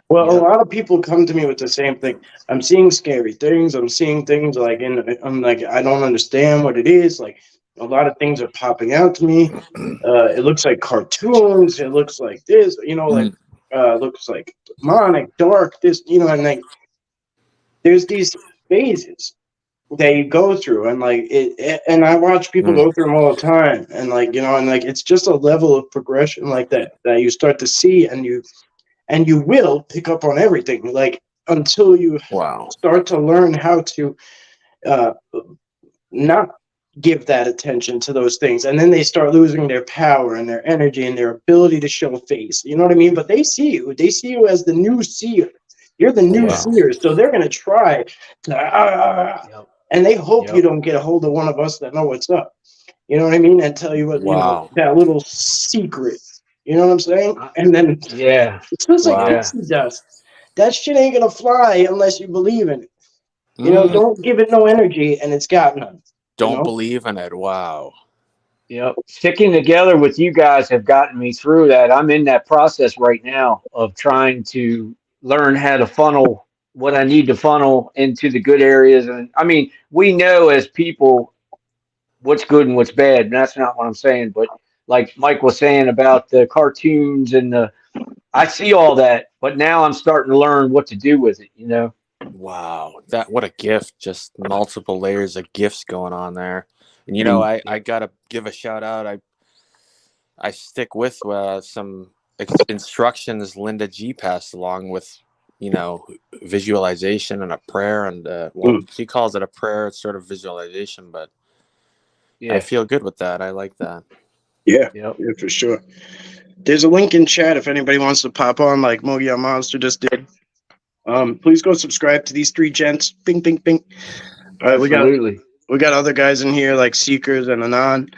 Well, Yep. a lot of people come to me with the same thing. I'm seeing scary things. I'm seeing things like, and I'm like, I don't understand what it is. Like, a lot of things are popping out to me. It looks like cartoons. It looks like this. Like looks like demonic, dark. This, and like there's these phases that you go through, and like and I watch people go through them all the time, and like and like it's just a level of progression like that you start to see, and you will pick up on everything, like until you Wow. start to learn how to not give that attention to those things, and then they start losing their power and their energy and their ability to show face. You know what I mean? But they see you as the new seer. You're the new Yeah. seer, so they're going to try to, Yep. and they hope Yep. you don't get a hold of one of us that know what's up. You know what I mean? And tell you what, Wow. that little secret. You know what I'm saying? And then Yeah. it's just like Wow. pixie dust. That shit ain't gonna fly unless you believe in it. Don't give it no energy, and it's got none. Don't believe in it. Wow. Yep. Sticking together with you guys have gotten me through that. I'm in that process right now of trying to learn how to funnel what I need to funnel into the good areas. And I mean, we know as people what's good and what's bad. And that's not what I'm saying. But like Mike was saying about the cartoons and I see all that, but now I'm starting to learn what to do with it, Wow. What a gift. Just multiple layers of gifts going on there. And I gotta give a shout out. I stick with some instructions Linda G passed along with, visualization and a prayer, and she calls it a prayer. It's sort of visualization, but I feel good with that. I like that. Yeah, for sure. There's a link in chat if anybody wants to pop on, like Mogi Monster just did. Please go subscribe to these three gents. Bing, bing, bing. All right, Absolutely. we got other guys in here like Seekers and Anon.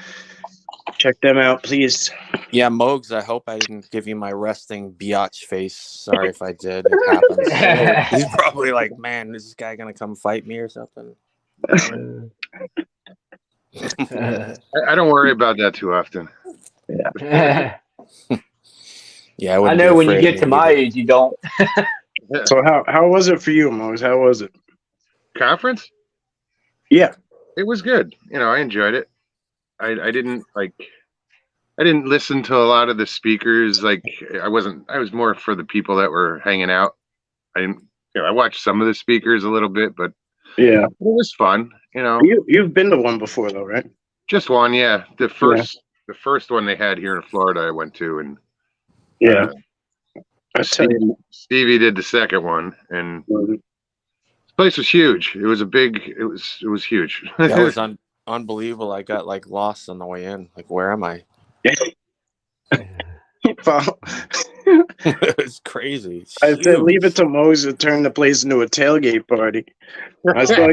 Check them out, please. Yeah, Mogs, I hope I didn't give you my resting biatch face. Sorry if I did. It happens. He's probably like, man, is this guy going to come fight me or something? I don't worry about that too often. Yeah. Yeah, I know when you get to my age, you don't. So how was it for you, Mogs? How was it? Conference? Yeah. It was good. I enjoyed it. I didn't listen to a lot of the speakers. Like I was more for the people that were hanging out. I watched some of the speakers a little bit, but yeah, it was fun. You've been to one before though, right? Just one, yeah. The first one they had here in Florida, I went to, and Stevie did the second one, and this place was huge. It was huge. That was unbelievable. I got like lost on the way in. Like, where am I? It's crazy. I said, leave it to Moses to turn the place into a tailgate party. I saw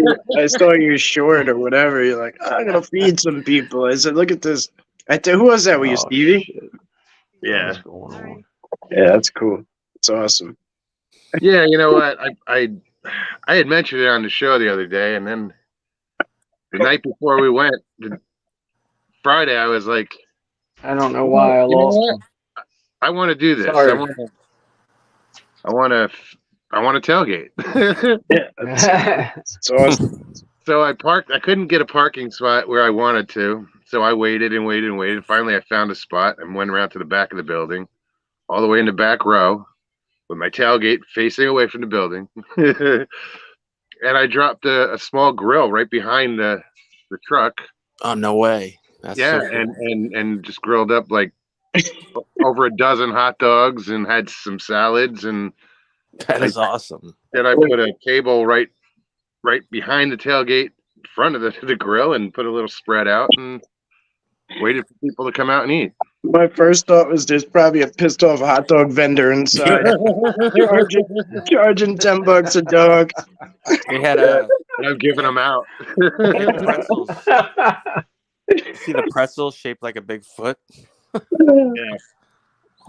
your short or whatever. You're like, I'm gonna feed some people. I said, look at this. I said, who was that? Were you Stevie? Shit. Yeah. What's going on? Yeah, that's cool. It's awesome. Yeah, you know what? I had mentioned it on the show the other day, and then the night before we went, Friday, I was like, I don't know why I lost him. I want to do this. Sorry. I want to tailgate. Yeah, it's awesome. So I parked. I couldn't get a parking spot where I wanted to, so I waited and waited and waited. Finally, I found a spot and went around to the back of the building, all the way in the back row, with my tailgate facing away from the building. And I dropped a small grill right behind the truck. Oh, no way. That's yeah, so cool. and just grilled up like over a dozen hot dogs and had some salads, and that is awesome. Then I put a table right behind the tailgate in front of the grill and put a little spread out and waited for people to come out and eat. My first thought was there's probably a pissed off hot dog vendor inside charging $10 a dog. They had I'm giving them out. Pretzels. See the pretzel shaped like a big foot? Yeah.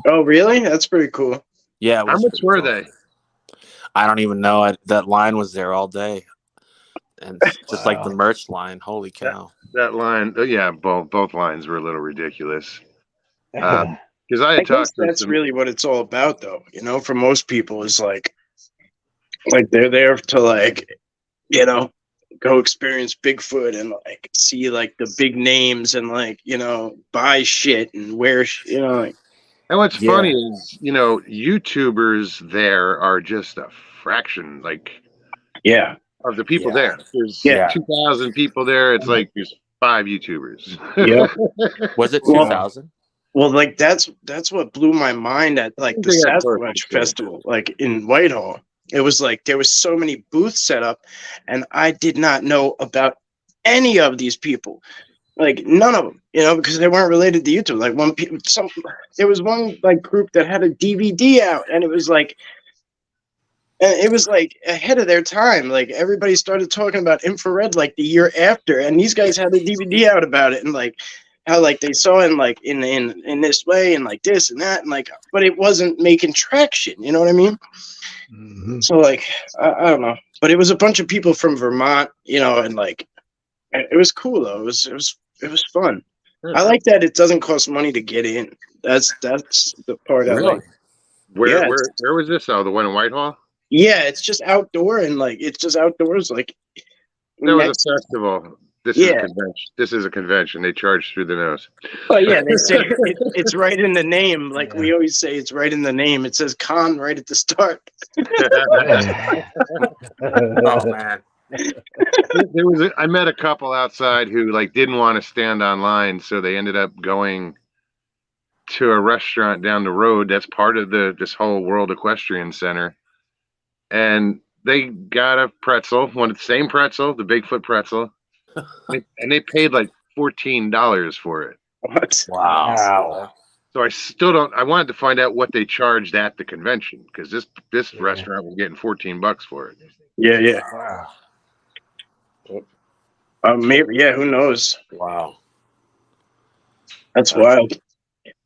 Oh, really? That's pretty cool. Yeah. How much were they? I don't even know. That line was there all day. and it's just like the merch line. Holy cow! That line, yeah, both lines were a little ridiculous. Because I I had guess talked to that's some. really what it's all about, though. You know, for most people, is like they're there to like, you know, go experience Bigfoot and like see like the big names and like, you know, buy shit and wear you know, like, And what's Yeah. funny is, you know, YouTubers there are just a fraction, like, yeah, of the people Yeah. there. There's Yeah. 2,000 people there. It's like there's 5 YouTubers. Yep. Was it Well, 2000? Well, like that's what blew my mind at like the They got close Sasquatch to it. festival, like in Whitehall. It was like there was so many booths set up, and I did not know about any of these people, like none of them, you know, because they weren't related to YouTube. Like there was one like group that had a DVD out, and it was like ahead of their time. Like everybody started talking about infrared like the year after, and these guys had a DVD out about it, and like how like they saw it like in this way and like this and that and like, but it wasn't making traction. You know what I mean? Mhm. So like I don't know, but it was a bunch of people from Vermont, you know, and like it was cool though. It was fun. I like that it doesn't cost money to get in. That's the part I Really? like. Where, Yeah, where was this? Oh, the one in Whitehall? yeah, it's just outdoor and like it's just outdoors like That was next. a festival. This is a Yeah. convention. This is a convention. They charge through the nose. Well, yeah, they say it's right in the name. Like we always say, it's right in the name. It says con right at the start. Oh man. I met a couple outside who like didn't want to stand online, so they ended up going to a restaurant down the road that's part of this whole World Equestrian Center, and they got a pretzel, the same pretzel, the Bigfoot pretzel, and they paid like $14 for it. What? Wow. So I still don't. I wanted to find out what they charged at the convention, because this restaurant was getting $14 for it. Yeah, yeah. Wow. Maybe. Yeah. Who knows? Wow. That's wild.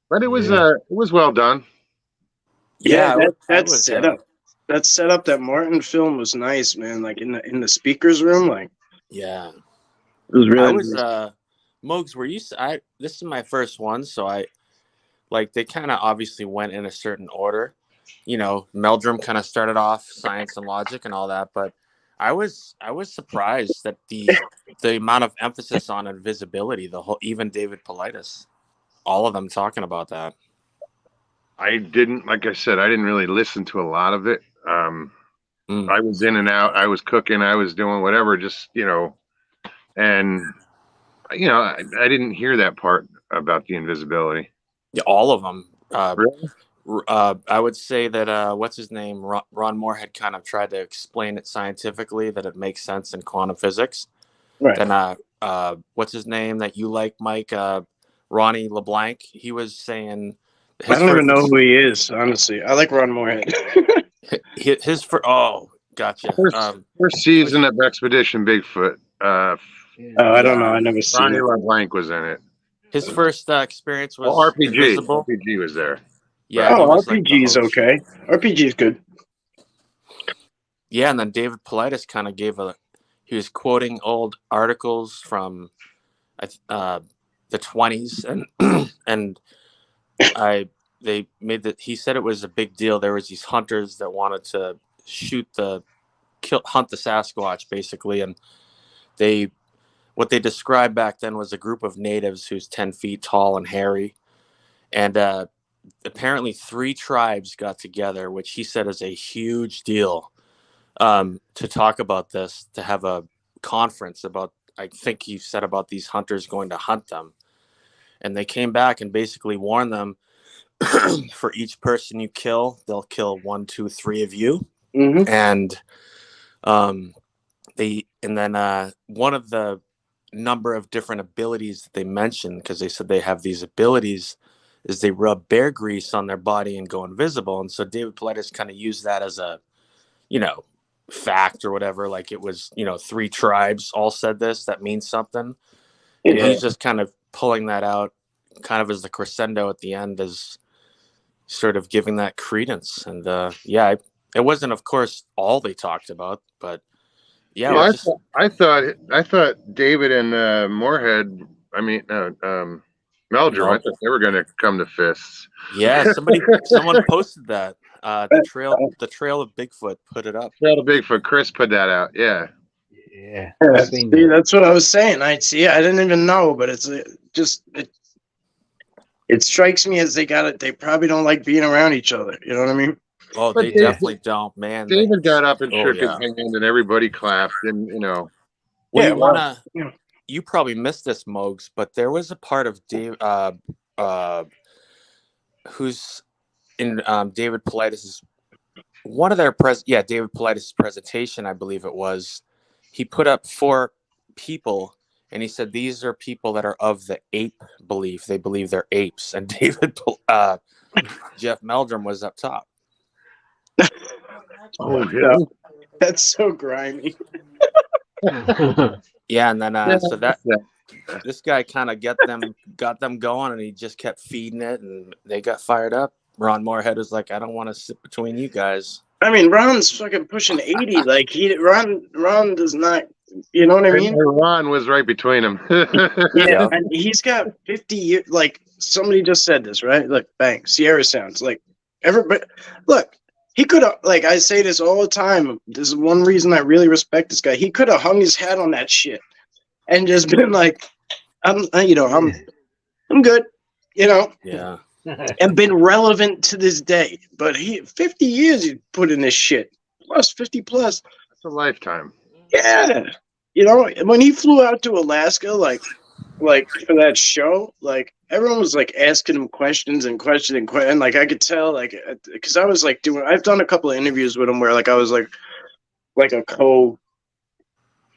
But it was Yeah. it was well done. Yeah. I That was, setup. That setup that Martin filmed was nice, man. Like in the speakers room, like Yeah. it was really. I was nice. Mogs, were you this is my first one, so I like they kind of obviously went in a certain order. You know, Meldrum kind of started off science and logic and all that, but I was surprised that the amount of emphasis on invisibility, even David Politis, all of them talking about that. I didn't, like I said, I didn't really listen to a lot of it. I was in and out. I was cooking. I was doing whatever, just, you know, and, you know, I didn't hear that part about the invisibility. Yeah, all of them. Really? I would say that what's his name? Ron Moore had kind of tried to explain it scientifically that it makes sense in quantum physics. Right. Then what's his name that you like, Mike? Ronnie LeBlanc. He was saying I don't even know who he is, honestly. I like Ron Moorhead. his for gotcha. First season of Expedition Bigfoot. I don't know. I never seen Ronnie it. LeBlanc was in it. His first experience was RPG. invisible. RPG was there. Yeah. Oh, he was like the RPG's host. okay. RPG's good. Yeah, and then David Politis kind of he was quoting old articles from the 20s, and they made that he said it was a big deal. There was these hunters that wanted to hunt the Sasquatch basically, and what they described back then was a group of natives who's 10 feet tall and hairy, and apparently 3 tribes got together, which he said is a huge deal, to talk about this, to have a conference about, I think he said, about these hunters going to hunt them. And they came back and basically warned them, for each person you kill, they'll kill 1, 2, 3 of you. Mm-hmm. And then one of the number of different abilities that they mentioned, because they said they have these abilities, is they rub bear grease on their body and go invisible. And so David Politis kind of used that as a, you know, fact or whatever. Like it was, you know, 3 tribes all said this, that means something. And Yeah. he's just kind of pulling that out kind of as the crescendo at the end, as sort of giving that credence. And it wasn't, of course, all they talked about, but Yeah, Well, we're just I thought David and Moorhead. I mean, Meldrum. I no. thought they were going to come to fists. Yeah, someone posted that. The trail of Bigfoot put it up. Trail to Bigfoot. Chris put that out. Yeah. Yeah, Yeah, I've seen see, that. that's what I was saying. I see. I didn't even know, but it's just it strikes me as they got it. They probably don't like being around each other. You know what I mean? Oh, But they Yeah. definitely don't, man. David got up and Oh shook his yeah. hand, and everybody clapped, and Well, Yeah, you wanna you know, you probably missed this, Mogs, but there was a part of Dave who's in David Politis' one of their David Politis' presentation, I believe it was. He put up 4 people and he said these are people that are of the ape belief. They believe they're apes. And Jeff Meldrum was up top. oh, no, that's so grimy. Yeah, and then yeah, so that this guy kind of got them going, and he just kept feeding it, and they got fired up. Ron Moorhead was like, "I don't want to sit between you guys." I mean, Ron's fucking pushing 80. Like Ron does not. You know what I mean? Ron was right between them. Yeah, and he's got 50 years. Like somebody just said this, right? Like, bang, Sierra sounds like everybody. Look, he could have. Like I say this all the time. This is one reason I really respect this guy. He could have hung his hat on that shit and just been like, I'm good, you know, Yeah, and been relevant to this day. But 50 years he put in this shit, plus 50 plus. That's a lifetime. Yeah, you know, when he flew out to Alaska, like for that show, like everyone was like asking him questions and like I could tell, like, because I was like I've done a couple of interviews with him where like I was like a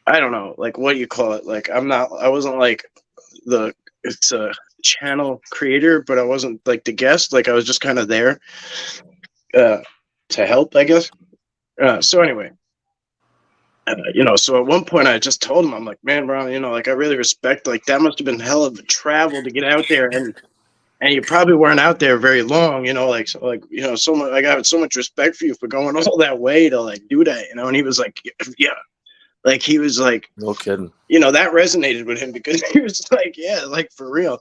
I don't know, like what do you call it? Like I wasn't like it's a channel creator, but I wasn't like the guest. Like I was just kind of there to help, I guess. So anyway. You know, so at one point I just told him, I'm like, man, Ron, you know, like I really respect, like that must have been hell of a travel to get out there, and you probably weren't out there very long, you know, like so, like you know, so much. Like I have so much respect for you for going all that way to like do that, you know. And he was like, yeah, like he was like, no kidding. you know, that resonated with him because he was like, yeah, like for real,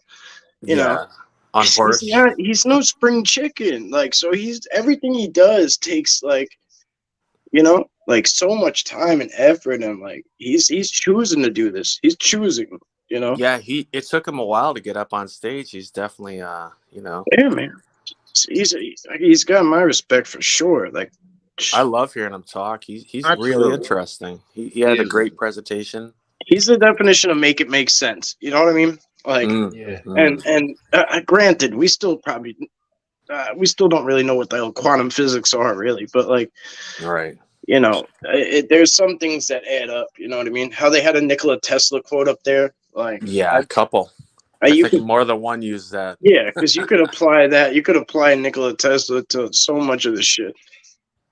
you know. On horse. He's no spring chicken, like so everything he does takes like, you know, like so much time and effort, and like he's choosing to do this. He's choosing, you know. Yeah, it took him a while to get up on stage. He's definitely you know. Yeah, man. He's got my respect for sure. Like I love hearing him talk. He's Absolutely. really interesting. He had a great presentation. he's the definition of make it make sense. You know what I mean? Like, Yeah. and granted, we still don't really know what the hell quantum physics are really, but like, Right. you know, there's some things that add up. You know what I mean? How they had a Nikola Tesla quote up there, like Yeah, a couple. I think more than one used that. Yeah, because you could apply that. You could apply Nikola Tesla to so much of this shit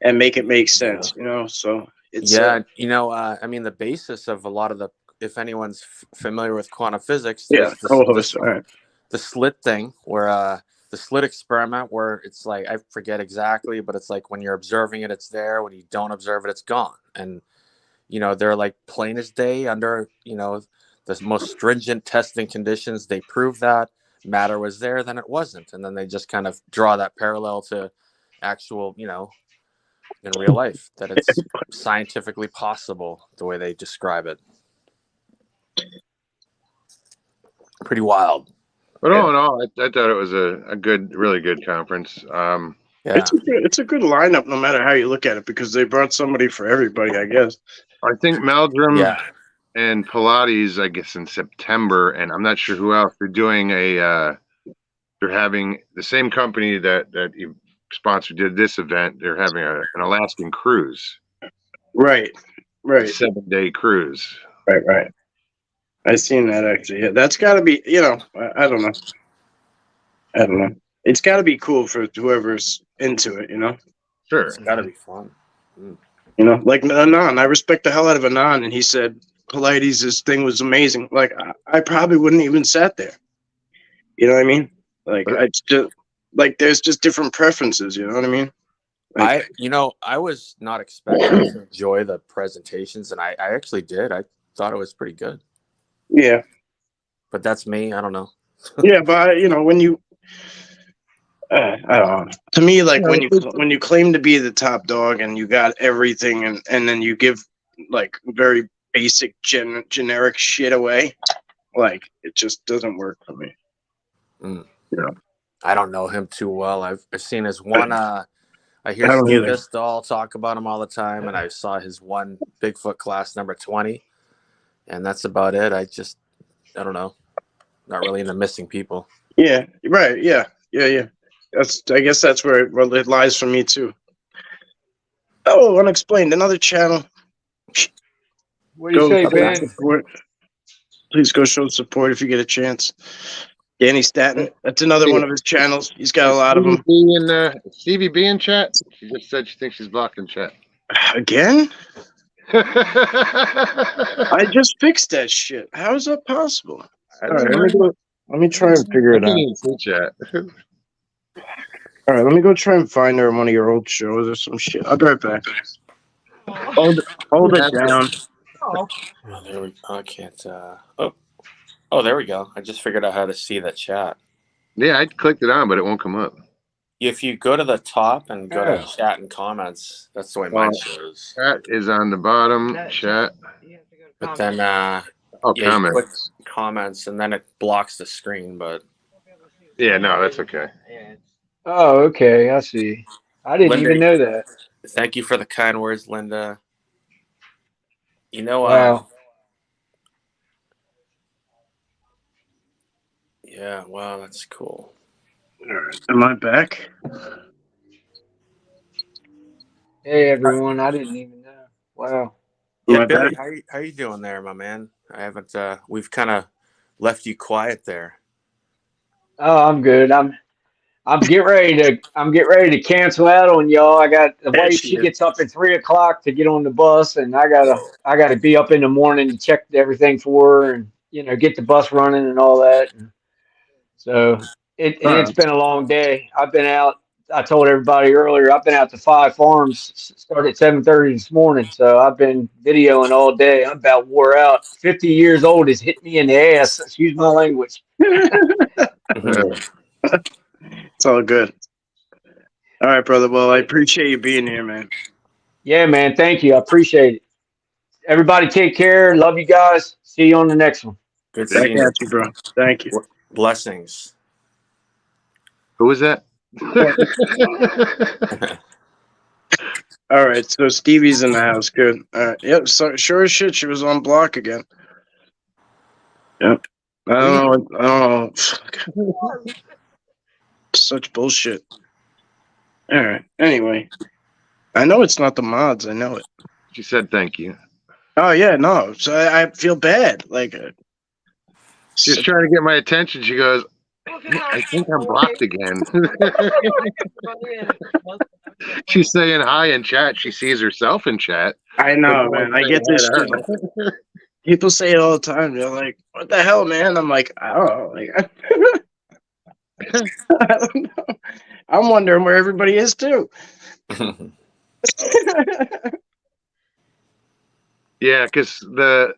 and make it make sense. You know, so it's you know, I mean, the basis of a lot of if anyone's familiar with quantum physics, co-host. All right. The slit thing, where the slit experiment, where it's like, I forget exactly, but it's like when you're observing it, it's there. When you don't observe it, it's gone. And you know, they're like plain as day under, you know, the most stringent testing conditions. They prove that matter was there, then it wasn't. And then they just kind of draw that parallel to actual, you know, in real life, that it's scientifically possible the way they describe it. Pretty wild. But all in all, I thought it was a good, really good conference. Yeah. It's a good lineup, no matter how you look at it, because they brought somebody for everybody, I guess. I think Meldrum and Pilates, I guess in September, and I'm not sure who else. They're doing they're having the same company that you sponsored did this event. They're having an Alaskan cruise. Right. A 7-day cruise. Right. I seen that actually. Yeah, that's got to be. You know, I don't know. It's got to be cool for whoever's into it. You know. Sure. It's got to be fun. You know, like Anon. I respect the hell out of Anon, and he said Pilates' thing was amazing. Like I probably wouldn't even sat there. You know what I mean? Like I just like there's just different preferences. You know what I mean? Like, I was not expecting to enjoy the presentations, and I actually did. I thought it was pretty good, yeah, but that's me. I don't know. yeah, but when you, I don't know. To me, like when you claim to be the top dog and you got everything, and then you give like very basic generic shit away, like it just doesn't work for me. Mm. Yeah. I don't know him too well. I've seen his one. I hear I don't Steve either. Istall talk about him all the time, and I saw his one Bigfoot class number 20, and that's about it. I don't know. Not really into missing people. Yeah, right. Yeah. I guess that's where it lies for me too. Oh, Unexplained, another channel. What do you say, Ben? Support. Please go show support if you get a chance. Danny Staten. That's another one of his channels. He's got a lot of them. Stevie B in chat? She just said she thinks she's blocked in chat. Again? I I just fixed that shit. How is that possible? All right, let me try and figure it out. Chat. All right, let me go try and find her in one of your old shows or some shit. I'll be right back. Hold it down. Oh, there we go. I can't. Oh, there we go. I just figured out how to see that chat. Yeah, I clicked it on, but it won't come up. If you go to the top and go to chat and comments, that's the way mine shows. Chat is on the bottom. Chat. But then, comments. you click comments and then it blocks the screen. But yeah, no, that's okay. Oh, okay. I see. I didn't Linda, even know that. Thank you for the kind words, Linda. Wow. Yeah, wow, that's cool. All right, am I back? Hey, everyone. I didn't even know. Wow. Yeah, Billy, how you doing there, my man? I haven't. We've kind of left you quiet there. Oh, I'm good. I'm getting ready to cancel out on y'all. I got the wife. She gets up at 3:00 to get on the bus, and I gotta be up in the morning to check everything for her, and get the bus running and all that. And so it's been a long day. I've been out. I told everybody earlier. I've been out to 5 farms. Started at 7:30 this morning. So I've been videoing all day. I'm about wore out. 50 years old has hit me in the ass. Excuse my language. It's all good. All right, brother. Well, I appreciate you being here, man. Yeah, man. Thank you. I appreciate it. Everybody take care. Love you guys. See you on the next one. Good seeing you, bro. Thank you. Blessings. Who was that? All right, so Stevie's in the house. Good. All right. Yep. So, sure as shit, she was on block again. Yep. I don't know. Such bullshit. All right. Anyway, I know it's not the mods. I know it. She said thank you. Oh yeah, no. So I feel bad. Like she's trying to get my attention. She goes, I think I'm blocked again. She's saying hi in chat. She sees herself in chat. I know, man. I get this shit. People say it all the time. They're like, "What the hell, man?" I'm like, I don't know. Like, I don't know. I'm wondering where everybody is too. Yeah, because the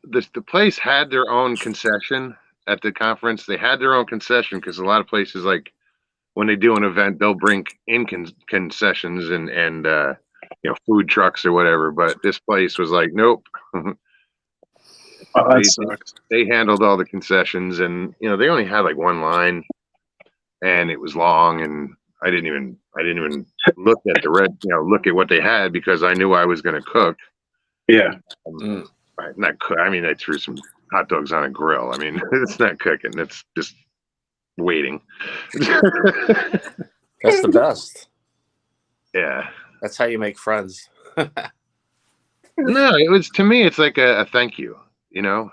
place had their own concession at the conference. They had their own concession because a lot of places, like when they do an event, they'll bring in concessions and food trucks or whatever. But this place was like, nope. That sucks. They handled all the concessions, and they only had like one line, and it was long, and I didn't even look at look at what they had because I knew I was going to cook. Yeah. Not cook. I mean, I threw some hot dogs on a grill. I mean, it's not cooking. It's just waiting. That's the best. Yeah. That's how you make friends. No, it was, to me, it's like a thank you,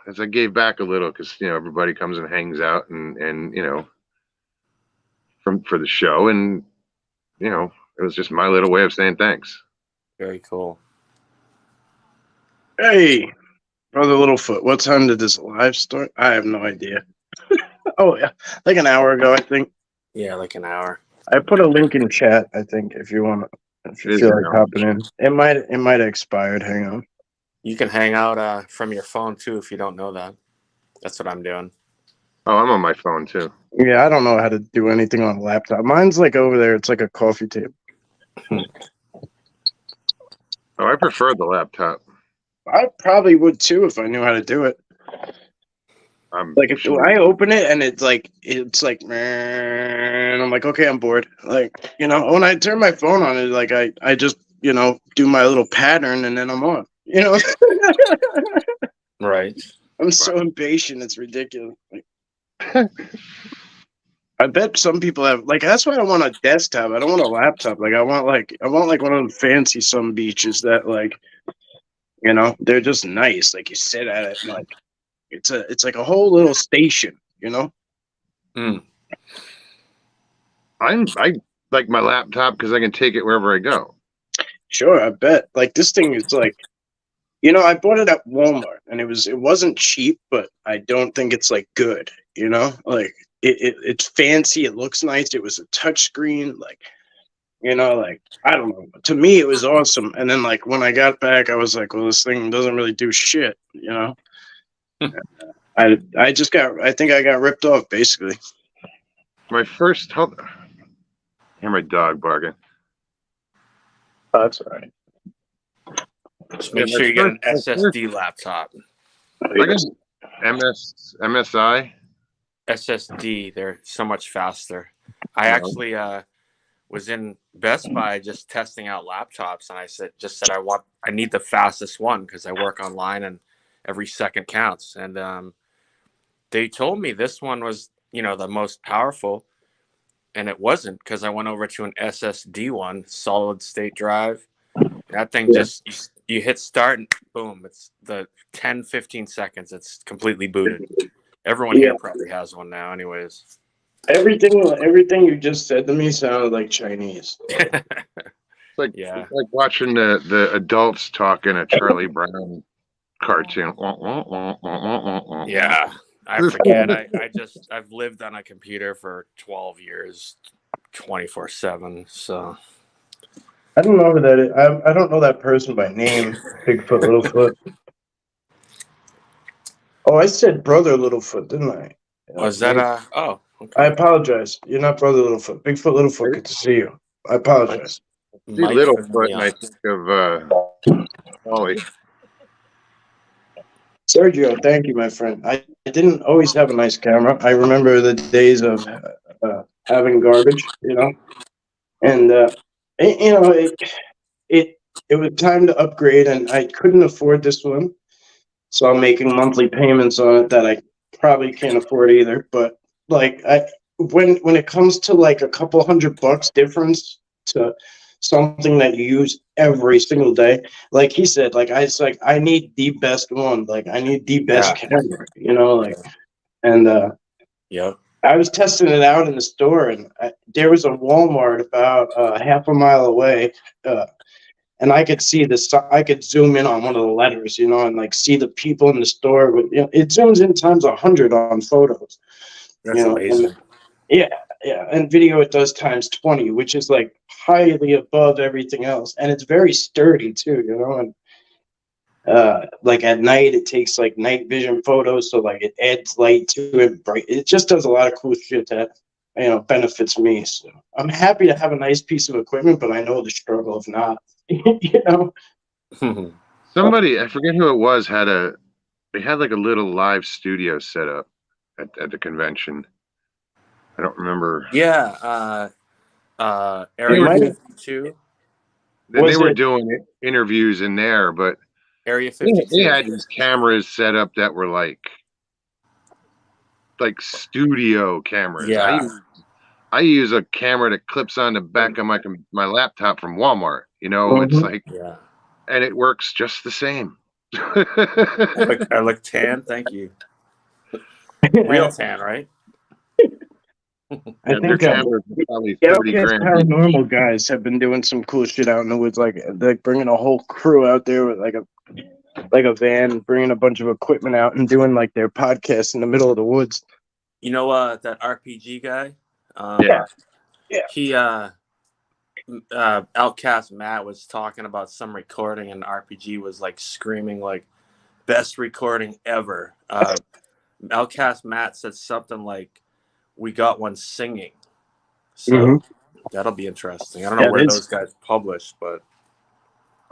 as I gave back a little because, everybody comes and hangs out and for the show. And, it was just my little way of saying thanks. Very cool. Hey, Brother Littlefoot, what time did this live start? I have no idea. Oh, yeah. Like an hour ago, I think. Yeah, like an hour. I put a link in chat, I think, if you want to If you feel like hopping in, it might have expired. Hang on. You can hang out from your phone too if you don't know that. That's what I'm doing. Oh, I'm on my phone too. Yeah, I don't know how to do anything on a laptop. Mine's like over there. It's like a coffee table. Oh, I prefer the laptop. I probably would too if I knew how to do it. Like if I open it and it's like, and I'm like, okay, I'm bored. Like, you know, when I turn my phone on, it like I just, you know, do my little pattern and then I'm on. You know, Right. I'm so impatient. It's ridiculous. Like, I bet some people have like that's why I want a desktop. I don't want a laptop. Like I want like one of the fancy some beaches that like, you know, they're just nice. Like you sit at it and like it's like a whole little station, you know? I like my laptop because I can take it wherever I go. Sure, I bet. Like this thing is like, you know, I bought it at Walmart and it wasn't cheap, but I don't think it's like good, you know? Like it's fancy, it looks nice, it was a touch screen, like, you know, like I don't know. To me it was awesome. And then like when I got back, I was like, well, this thing doesn't really do shit, you know? I think I got ripped off basically. My first hear my dog barking. Oh, that's all right. Just make sure you get an SSD laptop. I got MSI. SSD, they're so much faster. I actually was in Best Buy just testing out laptops, and I said I need the fastest one because I work online and every second counts. And they told me this one was, you know, the most powerful, and it wasn't because I went over to an SSD one, solid state drive. That thing just you hit start and boom, it's the 10-15 seconds, it's completely booted. Everyone here probably has one now anyways. Everything you just said to me sounded like Chinese. It's like watching the adults talking a Charlie Brown cartoon. Yeah, I forget. I've lived on a computer for 12 years, 24/7. So I don't know who that is. I don't know that person by name. Bigfoot, Littlefoot. Oh, I said brother Littlefoot, didn't I? Was that oh, okay. I apologize. You're not brother Littlefoot. Bigfoot, Littlefoot, good to see you. I apologize. See Littlefoot and I think of Ollie. Sergio, thank you, my friend. I didn't always have a nice camera. I remember the days of having garbage, you know, and you know it was time to upgrade, and I couldn't afford this one, so I'm making monthly payments on it that I probably can't afford either. But like when it comes to like a couple $100 difference to something that you use every single day, like he said, like I need the best one, like I need the best camera, you know, like, and I was testing it out in the store, and there was a Walmart about half a mile away, and I could see I could zoom in on one of the letters, you know, and like see the people in the store. With, you know, it zooms in times 100 on photos. That's, you know, amazing. And, yeah, and video it does times 20, which is like highly above everything else, and it's very sturdy too, you know. And like at night, it takes like night vision photos, so like it adds light to it. Bright. It just does a lot of cool shit that, you know, benefits me. So I'm happy to have a nice piece of equipment, but I know the struggle of not. You know. Somebody, I forget who it was, they had like a little live studio set up at the convention. I don't remember. Yeah, Area 52. They were doing interviews in there, but Area 52. They had these cameras set up that were like studio cameras. Yeah. I use a camera that clips on the back of my laptop from Walmart. You know, it's like, and it works just the same. I look tan. Thank you. Real tan, right? I think probably 30 grand. Paranormal guys have been doing some cool shit out in the woods, like bringing a whole crew out there with like a van, bringing a bunch of equipment out and doing like their podcast in the middle of the woods. You know that RPG guy? Outcast Matt was talking about some recording, and RPG was like screaming like best recording ever. Outcast Matt said something like, "We got one singing," so that'll be interesting. I don't know where those guys publish, but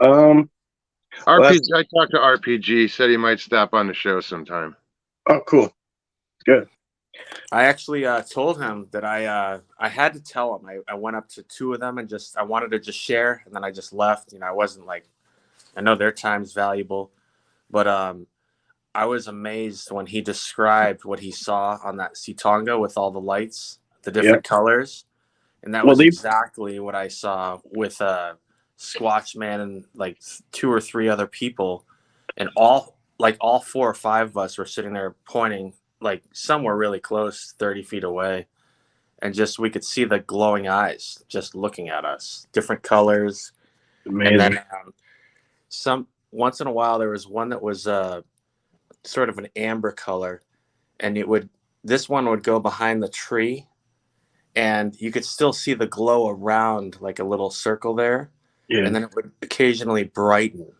RPG. I talked to RPG. Said he might stop on the show sometime. Oh, cool, good. I actually told him that I had to tell him. I went up to two of them and I wanted to just share, and then I just left. I wasn't like, I know their time's valuable, but I was amazed when he described what he saw on that Sitonga with all the lights, the different colors, and that was exactly what I saw with Squatch Man and like 2 or 3 other people, and all 4 or 5 of us were sitting there pointing. Like somewhere really close, 30 feet away, and just we could see the glowing eyes just looking at us, different colors. Amazing. And then once in a while there was one that was sort of an amber color, and this one would go behind the tree, and you could still see the glow around like a little circle there, and then it would occasionally brighten.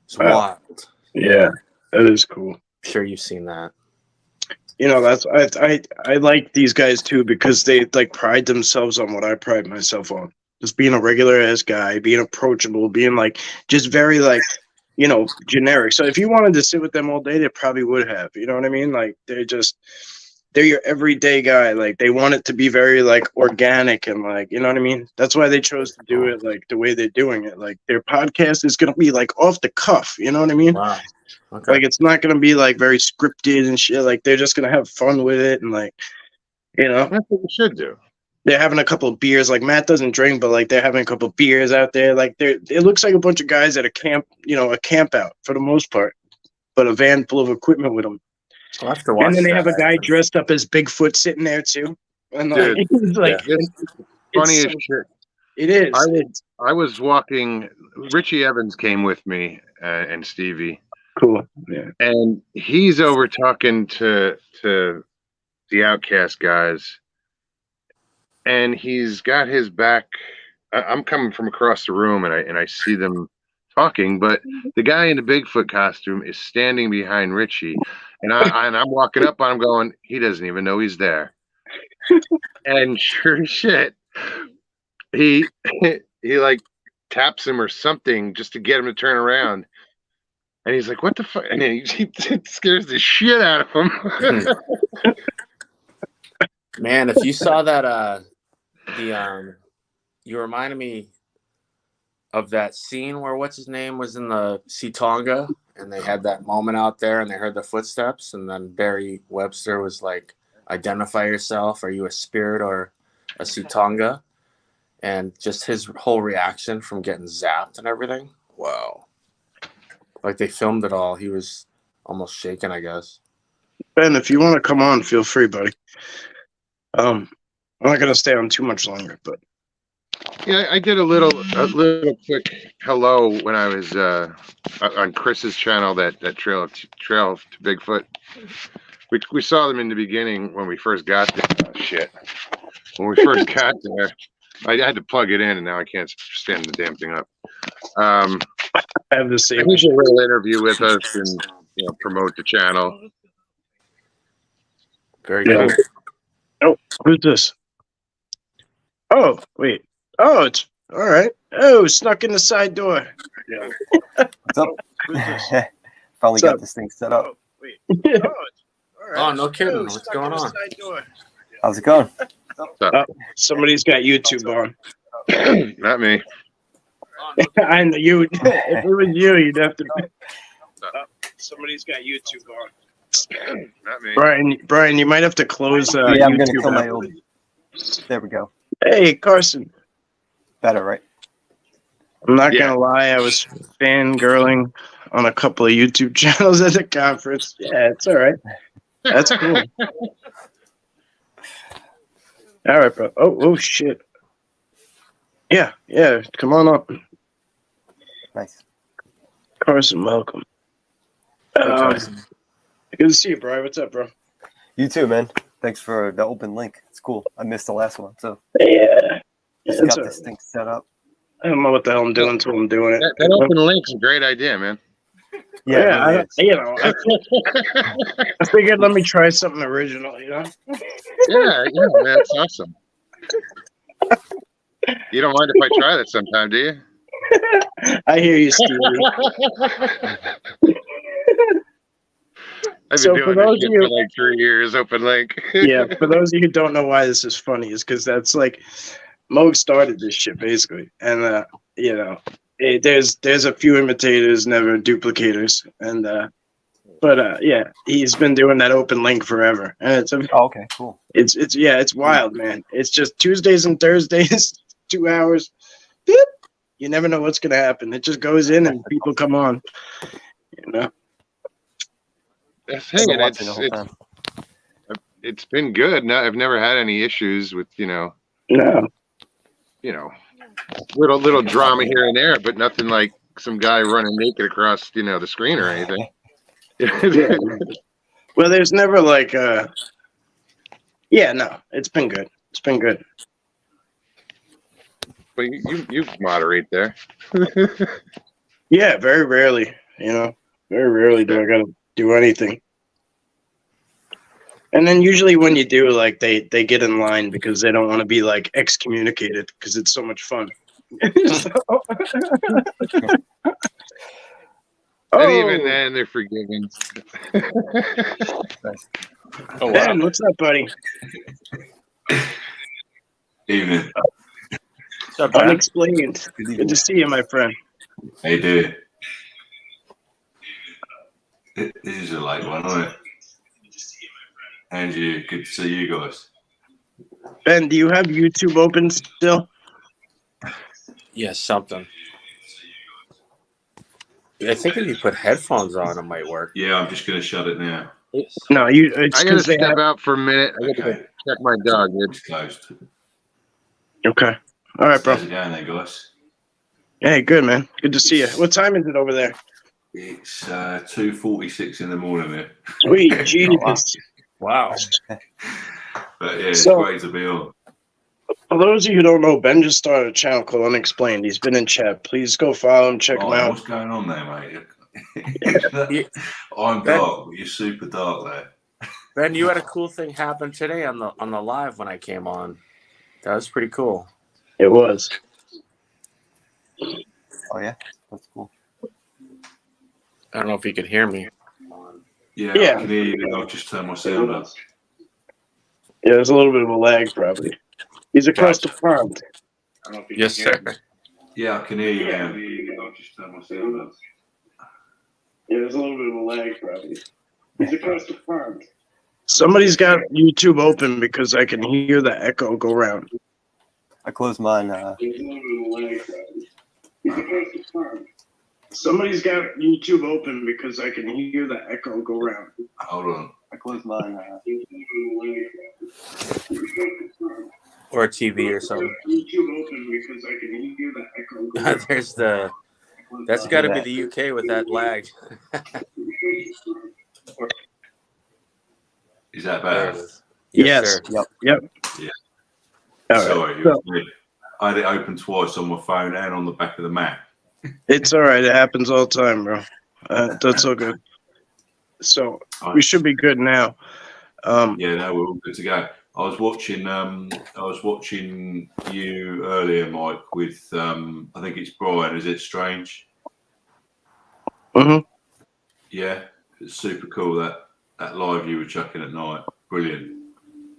It's wild. Yeah, that is cool. I'm sure you've seen that. That's I like these guys too, because they like pride themselves on what I pride myself on. Just being a regular ass guy, being approachable, being like just very like, generic. So if you wanted to sit with them all day, they probably would have. You know what I mean? Like they're your everyday guy. Like they want it to be very like organic and like, you know what I mean? That's why they chose to do it like the way they're doing it. Like their podcast is gonna be like off the cuff, you know what I mean? Wow. Okay. Like it's not gonna be like very scripted and shit. Like they're just gonna have fun with it, and like, that's what we should do. They're having a couple of beers. Like Matt doesn't drink, but like they're having a couple of beers out there. Like it looks like a bunch of guys at a camp, a camp out for the most part, but a van full of equipment with them. I'll have to watch and then they that. have a guy dressed up as Bigfoot sitting there too, and like, Dude, it's like funny as shit. It is. I was walking. Richie Evans came with me and Stevie. Cool. Yeah. And he's over talking to the Outcast guys, and he's got his back. I'm coming from across the room, and I see them talking, but the guy in the Bigfoot costume is standing behind Richie, and I'm walking up on him, going, he doesn't even know he's there. And sure as shit, he like taps him or something just to get him to turn around. And he's like, what the fuck? And he scares the shit out of him. Man, if you saw that, you reminded me of that scene where what's his name was in the Sitonga, and they had that moment out there, and they heard the footsteps, and then Barry Webster was like, identify yourself. Are you a spirit or a Sitonga? And just his whole reaction from getting zapped and everything. Wow. Like they filmed it all. He was almost shaking, I guess. Ben, if you want to come on, feel free, buddy. I'm not gonna stay on too much longer, but yeah, I did a little quick hello when I was on Chris's channel. That trail to Bigfoot. We saw them in the beginning when we first got there. When we first got there, I had to plug it in, and now I can't stand the damn thing up. I have the same. He's a little interview with us and promote the channel. Very good. Oh, who's this? Oh, wait. Oh, it's all right. Oh, snuck in the side door. Yeah. What's up? Who's this? Finally What's got up? this thing set up. Oh, wait. Oh, it's all right. Oh, no kidding. Oh, What's snuck going in the on? side door. How's it going? Somebody's got YouTube on. Not me. I know you. If it was you, you'd have to. Somebody's got YouTube on. Not me. Brian, you might have to close. Yeah, I'm gonna YouTube kill my app. old. There we go. Hey, Carson. Better, right? I'm not gonna lie, I was fangirling on a couple of YouTube channels at the conference. Yeah, it's all right. That's cool. All right, bro. Oh, shit. Yeah. Come on up, Nice. Carson. Welcome. Good to see you, Brian. What's up, bro? You too, man. Thanks for the open link. It's cool. I missed the last one, so Yeah. just That's got all this right. thing set up. I don't know what the hell I'm doing until I'm doing it. That open link's a great idea, man. Yeah, it really is. I figured let me try something original, Yeah, that's awesome. You don't mind if I try that sometime, do you? I hear you, Stevie. I've So been for doing those this of shit you- for like 3 years, open link. Yeah, for those of you who don't know why this is funny, is because that's like Moog started this shit basically, and there's a few imitators, never duplicators, and yeah, he's been doing that open link forever, and Oh, okay, cool. it's wild, man. It's just Tuesdays and Thursdays, 2 hours. Beep. You never know what's gonna happen. It just goes in and people come on, you know. That's the thing, and Watching the whole time. it's been good. No, I've never had any issues with No. Little drama here and there, but nothing like some guy running naked across the screen or anything. Yeah. Well, there's never like no, it's been good. It's been good. But you moderate there. Yeah, very rarely, very rarely do I gotta do anything. And then usually when you do, like they get in line because they don't want to be like excommunicated because it's so much fun. And even then, they're forgiven. Nice. Oh, wow. Ben, what's up, buddy? Evening. What's up, Ben? Unexplained. Good to see you, my friend. How you doing? This is a late one, isn't it? And you, good to see you guys. Ben, do you have YouTube open still? Yeah, something. I think if you put headphones on, it might work. Yeah, I'm just going to shut it now. No, it's I gotta because they step have. out for a minute. I gotta Okay, check my dog. Dude. it's closed. Okay. All right, bro. Close it down there, guys. Hey, good, man. Good to see you. What time is it over there? It's 2:46 in the morning here. Sweet Jesus. Wow. But yeah, it's So- great to be on. For those of you who don't know, Ben just started a channel called Unexplained. He's been in chat. Please go follow him, check him Oh, out. what's going on there, mate? I'm dark, but you're super dark there. Ben, you had a cool thing happen today on the live when I came on. That was pretty cool. It was. Oh yeah, that's cool. I don't know if you could hear me. Yeah, Yeah. I can hear you. I'll just turn my sound up. Yeah, there's a little bit of a lag, probably. He's across the pond. I don't know if you Yes, can hear sir. me. Yeah, I can hear you now. I'll just turn my sound up. Yeah, there's a little bit of a lag, probably. He's across the pond. Somebody's got YouTube open because I can hear the echo go around. I closed mine. There's a little bit of a lag, probably. He's across the pond. Somebody's got YouTube open because I can hear the echo go around. Hold on. I closed mine. Or a TV or something. YouTube open because I can hear the echo go around. There's that's got to be the UK with that lag. Is that There it bad? is. Yes. sir. Yep. Yeah. All right. Sorry, So- I had it open twice on my phone and on the back of the Mac. It's all right. It happens all the time, bro. That's all good. So we should be good now. Yeah, no, we're all good to go. I was watching you earlier, Mike, with I think it's Brian. Is it Strange? Mhm. Yeah, it's super cool that live you were chucking at night. Brilliant.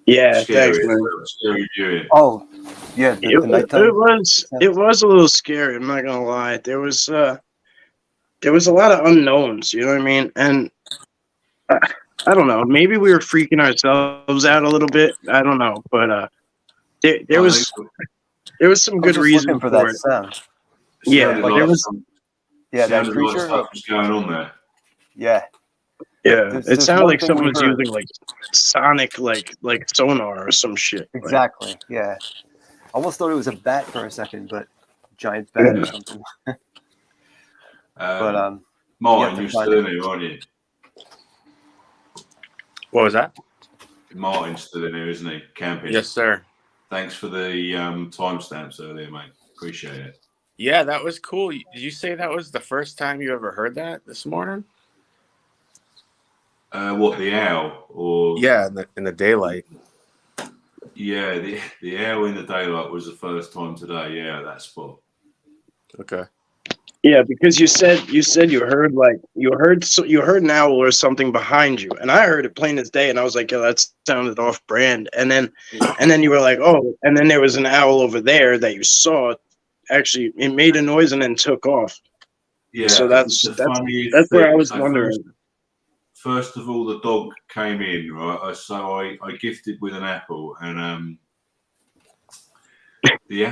Yeah, Scary, thanks, man. scary viewing. Oh, yeah, the nighttime. It was a little scary. I'm not gonna lie. There was a lot of unknowns. You know what I mean? And I don't know. Maybe we were freaking ourselves out a little bit. I don't know, but there was some I was good just reason looking for that it. sound. Yeah, Sounded like like it was. Yeah, that sounded like creature. stuff was going on there. Yeah, Yeah, There's it sounded one like thing someone we was heard. using like sonic, like sonar or some shit. Like, exactly. Yeah, I almost thought it was a bat for a second, but giant bat or something. But Martin, to you're find still in here, aren't you? What was that? Martin's still in here, isn't he? Camping. Yes, sir. Thanks for the timestamps earlier, mate. Appreciate it. Yeah, that was cool. Did you say that was the first time you ever heard that this morning? What, the owl? Or Yeah, in the daylight. yeah, the owl in the daylight was the first time today. Yeah, that spot. Okay. Yeah, because you said you heard you heard an owl or something behind you, and I heard it plain as day, and I was like, yeah, that sounded off brand. And then you were like, oh, and then there was an owl over there that you saw. Actually, it made a noise and then took off. Yeah, So that's funniest where I thing. was So wondering. First of all, the dog came in, right? So I gifted with an apple, and the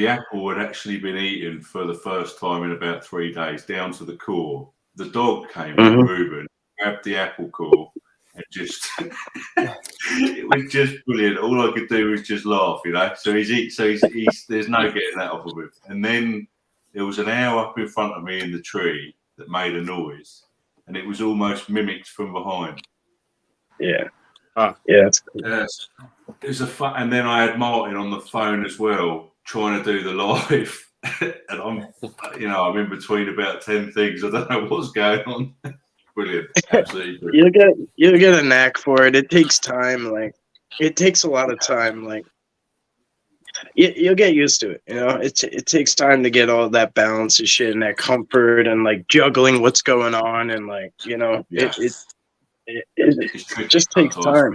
apple had actually been eaten for the first time in about 3 days, down to the core. The dog came in, Reuben, grabbed the apple core, and just it was just brilliant. All I could do was just laugh, you know. So he's there's no getting that off of him. And then there was an owl up in front of me in the tree that made a noise, and it was almost mimicked from behind. Yeah. Yeah, that's cool. Yes. It was and then I had Martin on the phone as well, trying to do the live, and I'm in between about 10 things. I don't know what's going on. Brilliant, absolutely brilliant. You'll get a knack for it. It takes time. Like, it takes a lot of time. Like, you'll get used to it. You know, it takes time to get all that balance and shit and that comfort and like juggling what's going on and like, you know, Yeah. it just takes time.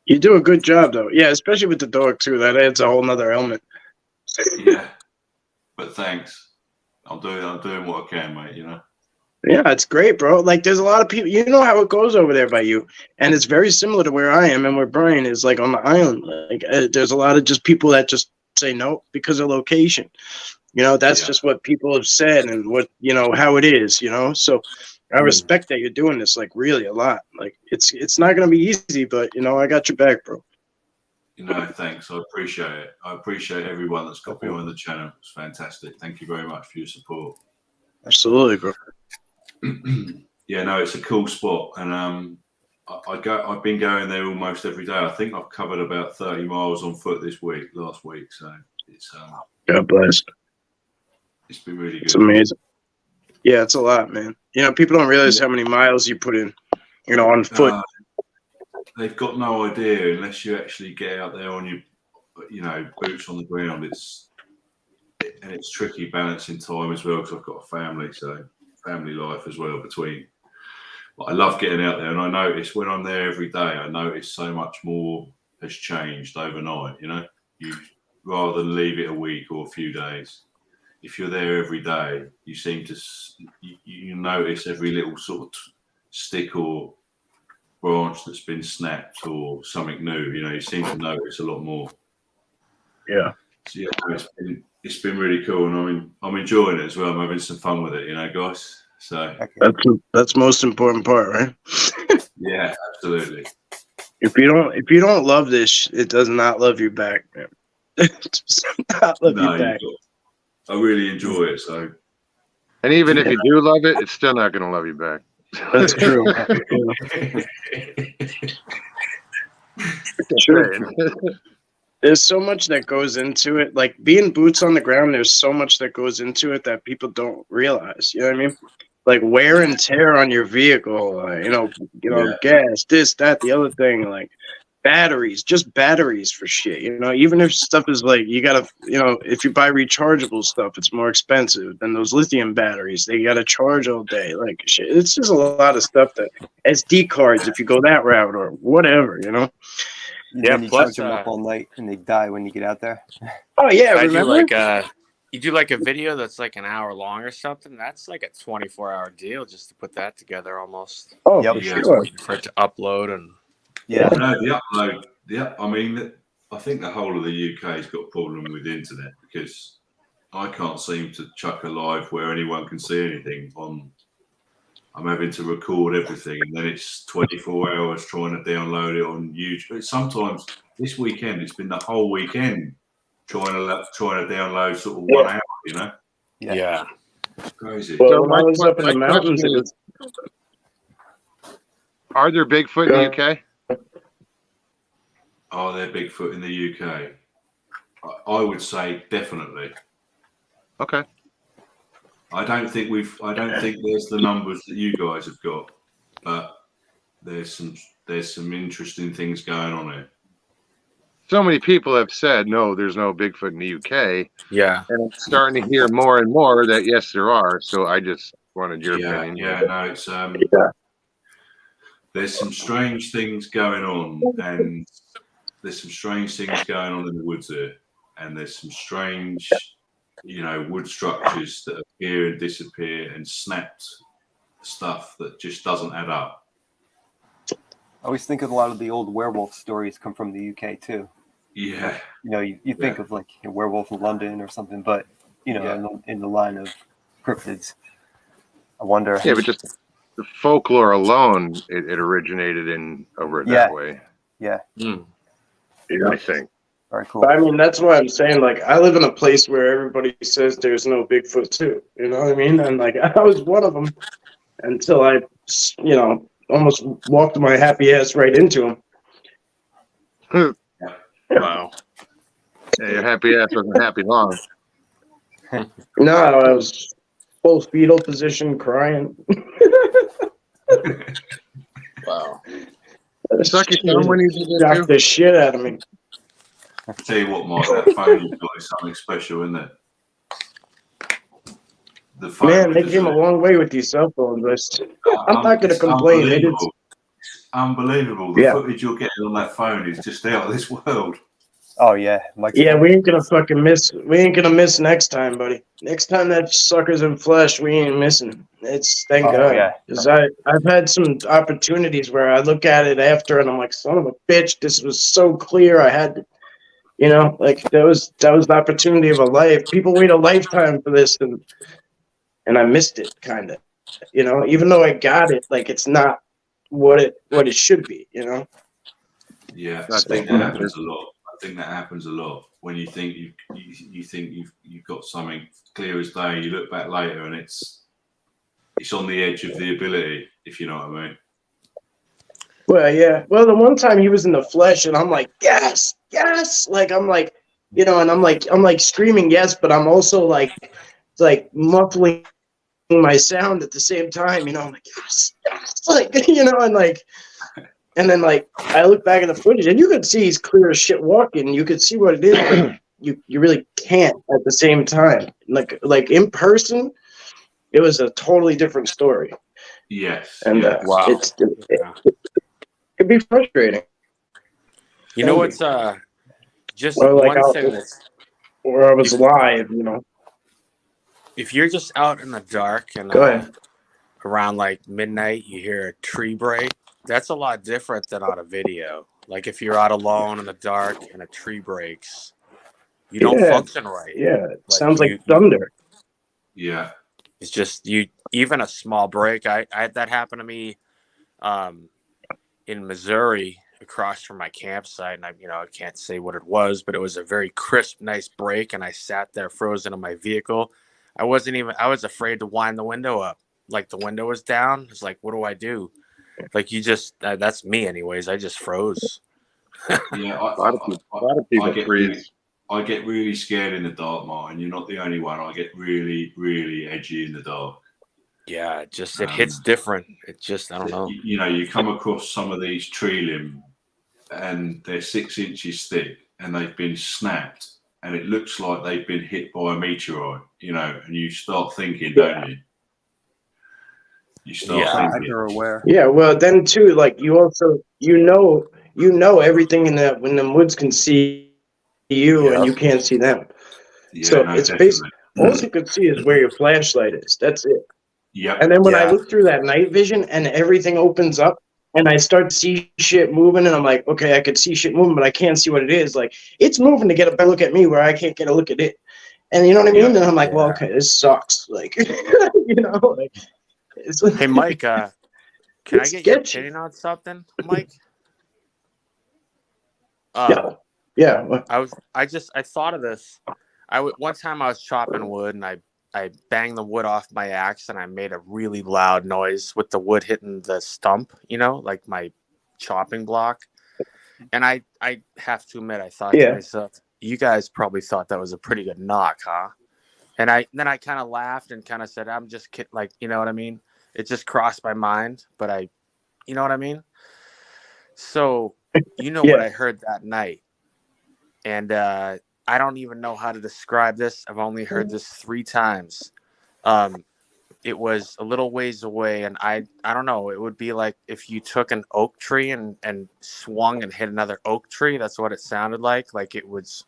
You do a good job though. Yeah, especially with the dog too. That adds a whole nother element. Yeah, but thanks. I'm doing what I can, mate. You know. Yeah, it's great, bro. Like, there's a lot of people. You know how it goes over there by you, and it's very similar to where I am and where Brian is. Like on the island, like there's a lot of just people that just say no because of location. You know, that's just what people have said and what how it is. You know, so I respect that you're doing this like really a lot. Like it's not gonna be easy, but I got your back, bro. Thanks. I appreciate it. I appreciate everyone that's got behind the channel. It's fantastic. Thank you very much for your support. Absolutely, bro. Yeah, no, it's a cool spot, and I've been going there almost every day. I think I've covered about 30 miles on foot last week. So it's God bless. It's been really good. It's amazing. Yeah, it's a lot, man. People don't realize how many miles you put in, on foot. They've got no idea unless you actually get out there on your, boots on the ground. It's tricky balancing time as well because I've got a family, so family life as well between. But I love getting out there, and I notice when I'm there every day, I notice so much more has changed overnight. You rather than leave it a week or a few days. If you're there every day, you seem to you notice every little sort of stick or branch that's been snapped or something new. You seem to notice a lot more. Yeah. So yeah, it's been really cool, and I'm enjoying it as well. I'm having some fun with it, guys. So that's the most important part, right? Yeah, absolutely. If you don't love this, it does not love you back, man. It does not love you back. I really enjoy it. So, and even if you do love it, it's still not going to love you back. That's true. There's so much that goes into it. Like being boots on the ground, there's so much that goes into it that people don't realize. You know what I mean? Like wear and tear on your vehicle, gas, this, that, the other thing, like batteries, just batteries for shit. Even if stuff is like you gotta, if you buy rechargeable stuff, it's more expensive than those lithium batteries. They gotta charge all day. Like shit, it's just a lot of stuff that SD cards if you go that route or whatever. Yeah, you charge them up all night and they die when you get out there. Oh yeah, remember? You do like a video that's like an hour long or something. That's like a 24-hour deal just to put that together almost. Oh, yep. For sure. For it to upload and. Yeah. No, the upload. I mean, I think the whole of the UK's got a problem with the internet because I can't seem to chuck a live where anyone can see anything on. I'm having to record everything, and then it's 24 hours trying to download it on YouTube. Sometimes this weekend, it's been the whole weekend trying to download sort of 1 hour. Yeah. It's crazy. Well, So when I was up in the mountains, are there Bigfoot in the UK? Are there Bigfoot in the UK? I would say definitely. Okay. I don't think there's the numbers that you guys have got, but there's some interesting things going on here. So many people have said no, there's no Bigfoot in the UK, Yeah. and I'm starting to hear more and more that yes, there are. So I just wanted your opinion. Yeah, no, it's Yeah. there's some strange things going on, and there's some strange things going on in the woods here, and there's some strange, wood structures that appear and disappear, and snapped stuff that just doesn't add up. I always think of a lot of the old werewolf stories come from the UK too. Yeah. You think of like a werewolf in London or something, but in the line of cryptids, I wonder. Yeah, but just the folklore alone, it originated in over that way. Yeah. I think. Very cool. But I mean, that's why I'm saying, like, I live in a place where everybody says there's no Bigfoot too. You know what I mean? And like, I was one of them until I, almost walked my happy ass right into him. Wow. Yeah, your happy ass wasn't happy long. No, I was full fetal position, crying. Wow. Suck your thumb when you did it Shocked too. the shit out of me. I tell you what, Mike, that phone you've got is something special, isn't it? The phone, Man, they came a long way with these cell phones. I'm not going to it's complain. It is. Unbelievable. The Yeah. footage you're getting on that phone is just out of this world. Oh yeah, Yeah, we ain't gonna fucking miss. We ain't gonna miss next time, buddy. Next time that sucker's in flesh, we ain't missing. It's thank God. Yeah. Because I've had some opportunities where I look at it after and I'm like, son of a bitch, this was so clear. I had to, like that was the opportunity of a life. People wait a lifetime for this, and I missed it, kind of. Even though I got it, like it's not what it should be. Yeah, That's I think that happens a lot. I think that happens a lot when you think you've got something clear as day. You look back later and it's on the edge of the ability, if you know what I mean. Well, yeah. Well, the one time he was in the flesh, and I'm like, yes, yes. Like I'm like, and I'm like screaming yes, but I'm also like muffling my sound at the same time. I'm like, yes, yes. Like and like. And then, like, I look back at the footage, and you could see he's clear as shit walking. You could see what it is, but you really can't at the same time. Like in person, it was a totally different story. Yes. And Wow. it could be frustrating. You know what's just Or like one thing that's where I was live, if you're just out in the dark and Go ahead. around like midnight, you hear a tree break. That's a lot different than on a video. Like if you're out alone in the dark and a tree breaks, you don't function right. Yeah, it sounds like thunder. Yeah. It's just even a small break. I that happened to me in Missouri across from my campsite, and I can't say what it was, but it was a very crisp, nice break, and I sat there frozen in my vehicle. I was afraid to wind the window up. Like the window was down. It's like, what do I do? Like that's me anyways. I just froze. Yeah, A lot of people freeze. I get really scared in the dark, Martin. You're not the only one. I get really, really edgy in the dark. Yeah, it hits different. It just, I don't know. You come across some of these tree limb and they're 6 inches thick and they've been snapped and it looks like they've been hit by a meteorite, and you start thinking, don't you? You start thinking. You're aware. Yeah, well, then too, like you also, everything in the when the woods can see you and you can't see them. Yeah, So no, it's definitely. basically all you can see is where your flashlight is. That's it. Yeah. And then when I look through that night vision and everything opens up and I start to see shit moving and I'm like, okay, I could see shit moving, but I can't see what it is. Like it's moving to get a better look at me where I can't get a look at it. And you know what I mean? And I'm like, well, okay, this sucks. Like, like. Hey, Mike, can I get your opinion on something, Mike? Yeah. I thought of this. One time I was chopping wood and I banged the wood off my axe and I made a really loud noise with the wood hitting the stump, like my chopping block. And I have to admit, I thought to myself, you guys probably thought that was a pretty good knock, huh? And then I kind of laughed and kind of said, I'm just kidding. Like, you know what I mean? It just crossed my mind, but you know what I mean? So, you know what Yeah. I heard that night. And I don't even know how to describe this. I've only heard this 3 times. It was a little ways away, and I don't know. It would be like if you took an oak tree and swung and hit another oak tree. That's what it sounded like. Like it was.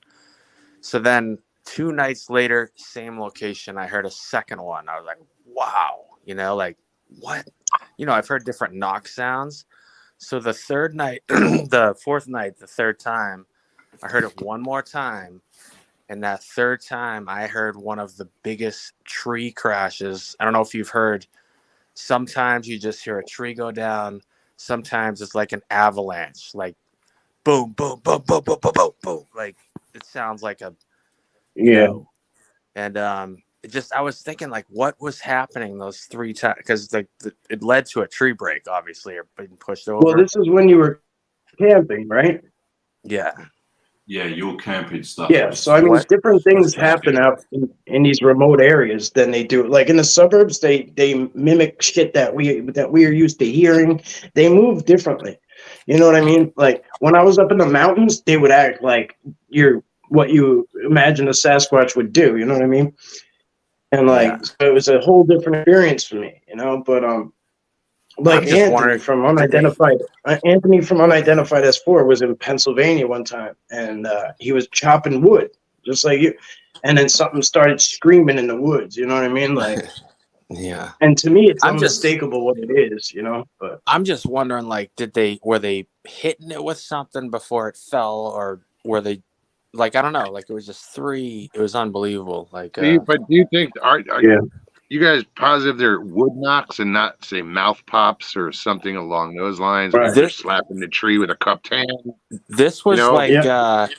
So then 2 nights later, same location, I heard a second one. I was like, wow, you know, like what? You know, I've heard different knock sounds. So the third night, the fourth night, the third time, I heard it one more time. And that third time, I heard one of the biggest tree crashes. I don't know if you've heard. Sometimes you just hear a tree go down. Sometimes it's like an avalanche, like boom, boom, boom, boom, boom, boom, boom, boom. Like it sounds like a, you know. And it just, I was thinking like, what was happening those 3 times? Because it led to a tree break, obviously, or being pushed over. Well, this is when you were camping, right? Yeah. Yeah, your camping stuff. Yeah, so I mean, What? different things happen out in these remote areas than they do. Like in the suburbs, they mimic shit that we are used to hearing. They move differently. You know what I mean? Like when I was up in the mountains, they would act like you're what you imagine a Sasquatch would do. You know what I mean? And like Yeah. so it was a whole different experience for me. You know, but like I'm just Anthony wondering, from did they- Unidentified S4 was in Pennsylvania one time, and he was chopping wood just like you, and then something started screaming in the woods. You know what I mean? Like, Yeah. and to me, it's I'm just- unmistakable what it is. You know, but I'm just wondering, like, were they hitting it with something before it fell, or were they, like, I don't know, like it was just 3. It was unbelievable. Like, But do you think are Yeah. you guys positive they're wood knocks and not say mouth pops or something along those lines? Right. Or they're slapping the tree with a cupped hand. this was like if Tough.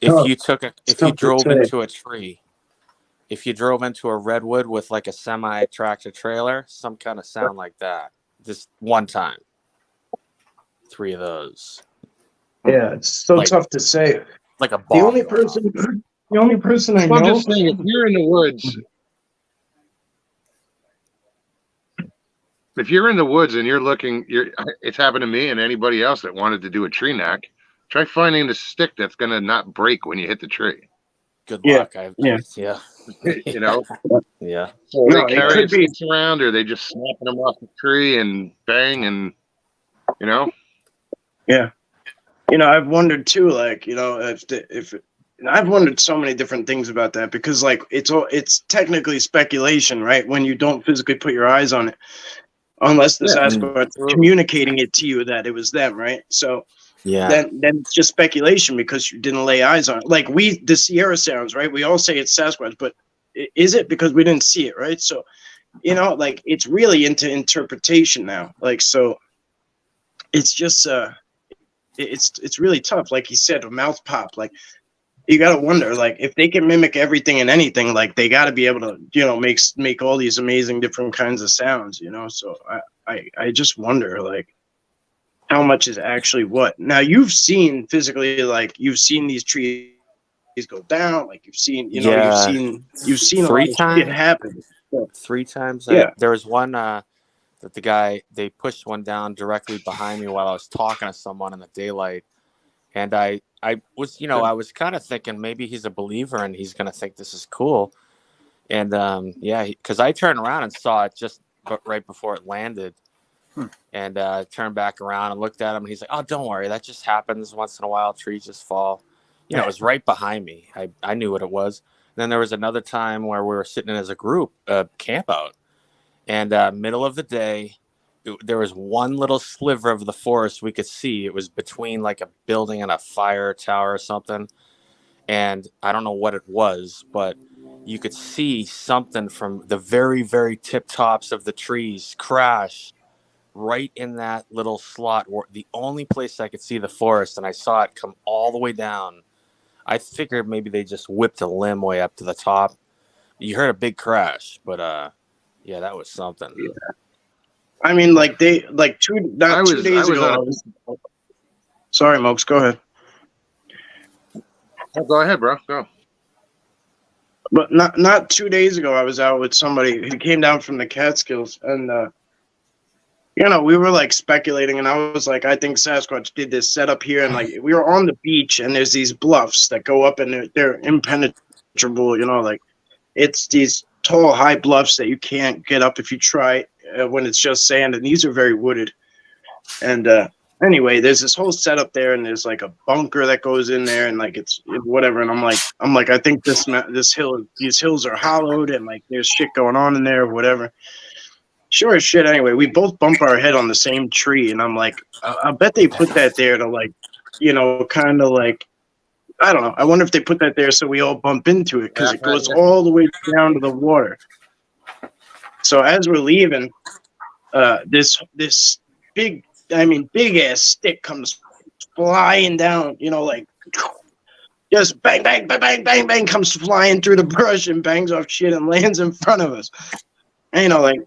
you Tough to drove say. into a tree, if you drove into a redwood with like a semi tractor trailer, some kind of sound like that. Just one time, 3 of those. Yeah, it's so Like- tough to say. Like a The bomb. only going off. person I I'm know. just saying, if you're in the woods, and you're looking, it's happened to me and anybody else that wanted to do a tree knock. Try finding the stick that's gonna not break when you hit the tree. Good Yeah, luck. yeah. Yeah. You know, Yeah. so No, they it carrying could be. sticks around, or they just snapping them off the tree and bang, and you know. Yeah. You know, I've wondered too, like, you know, and I've wondered so many different things about that because like it's technically speculation, right? When you don't physically put your eyes on it, unless the Sasquatch is communicating it to you that it was them, right? So Yeah. then it's just speculation because you didn't lay eyes on it. Like the Sierra sounds, right? We all say it's Sasquatch, but is it because we didn't see it, right? So, you know, like it's really into interpretation now. Like, so it's just it's really tough. Like he said, a mouth pop. Like you got to wonder, like if they can mimic everything and anything, like they got to be able to, you know, make all these amazing different kinds of sounds, you know. So I just wonder, like, how much is actually what. Now you've seen physically, like you've seen these trees go down, like you've seen, you know, you've seen a 3 lot of times. shit happen. So, 3 times. Yeah. There was one that the guy, they pushed one down directly behind me while I was talking to someone in the daylight. And I was, you know, I was kind of thinking maybe he's a believer and he's going to think this is cool. And yeah, because I turned around and saw it just right before it landed. And turned back around and looked at him. And he's like, oh, don't worry. That just happens once in a while. Trees just fall. You know, it was right behind me. I knew what it was. And then there was another time where we were sitting as a group, camp out. And middle of the day, there was one little sliver of the forest we could see. It was between like a building and a fire tower or something. And I don't know what it was, but you could see something from the very, very tip tops of the trees crash right in that little slot, the only place I could see the forest, and I saw it come all the way down. I figured maybe they just whipped a limb way up to the top. You heard a big crash, but yeah, that was something. Yeah. I mean, like 2 days ago. Sorry, Mokes, go ahead. Oh, go ahead, bro. Go. But not 2 days ago, I was out with somebody who came down from the Catskills, and we were like speculating, and I was like, I think Sasquatch did this setup here, and like we were on the beach, and there's these bluffs that go up, and they're impenetrable. Like it's these tall, high bluffs that you can't get up if you try when it's just sand, and these are very wooded. And anyway, there's this whole setup there, and there's like a bunker that goes in there, and like it's whatever. And I'm like, I think these hills are hollowed, and like there's shit going on in there, or whatever. Sure as shit. Anyway, we both bump our head on the same tree, and I'm like, I bet they put that there to like, kind of like, I don't know. I wonder if they put that there so we all bump into it because it goes all the way down to the water. So as we're leaving, this big ass stick comes flying down, like just bang, bang, bang, bang, bang, bang, comes flying through the brush and bangs off shit and lands in front of us. And, like,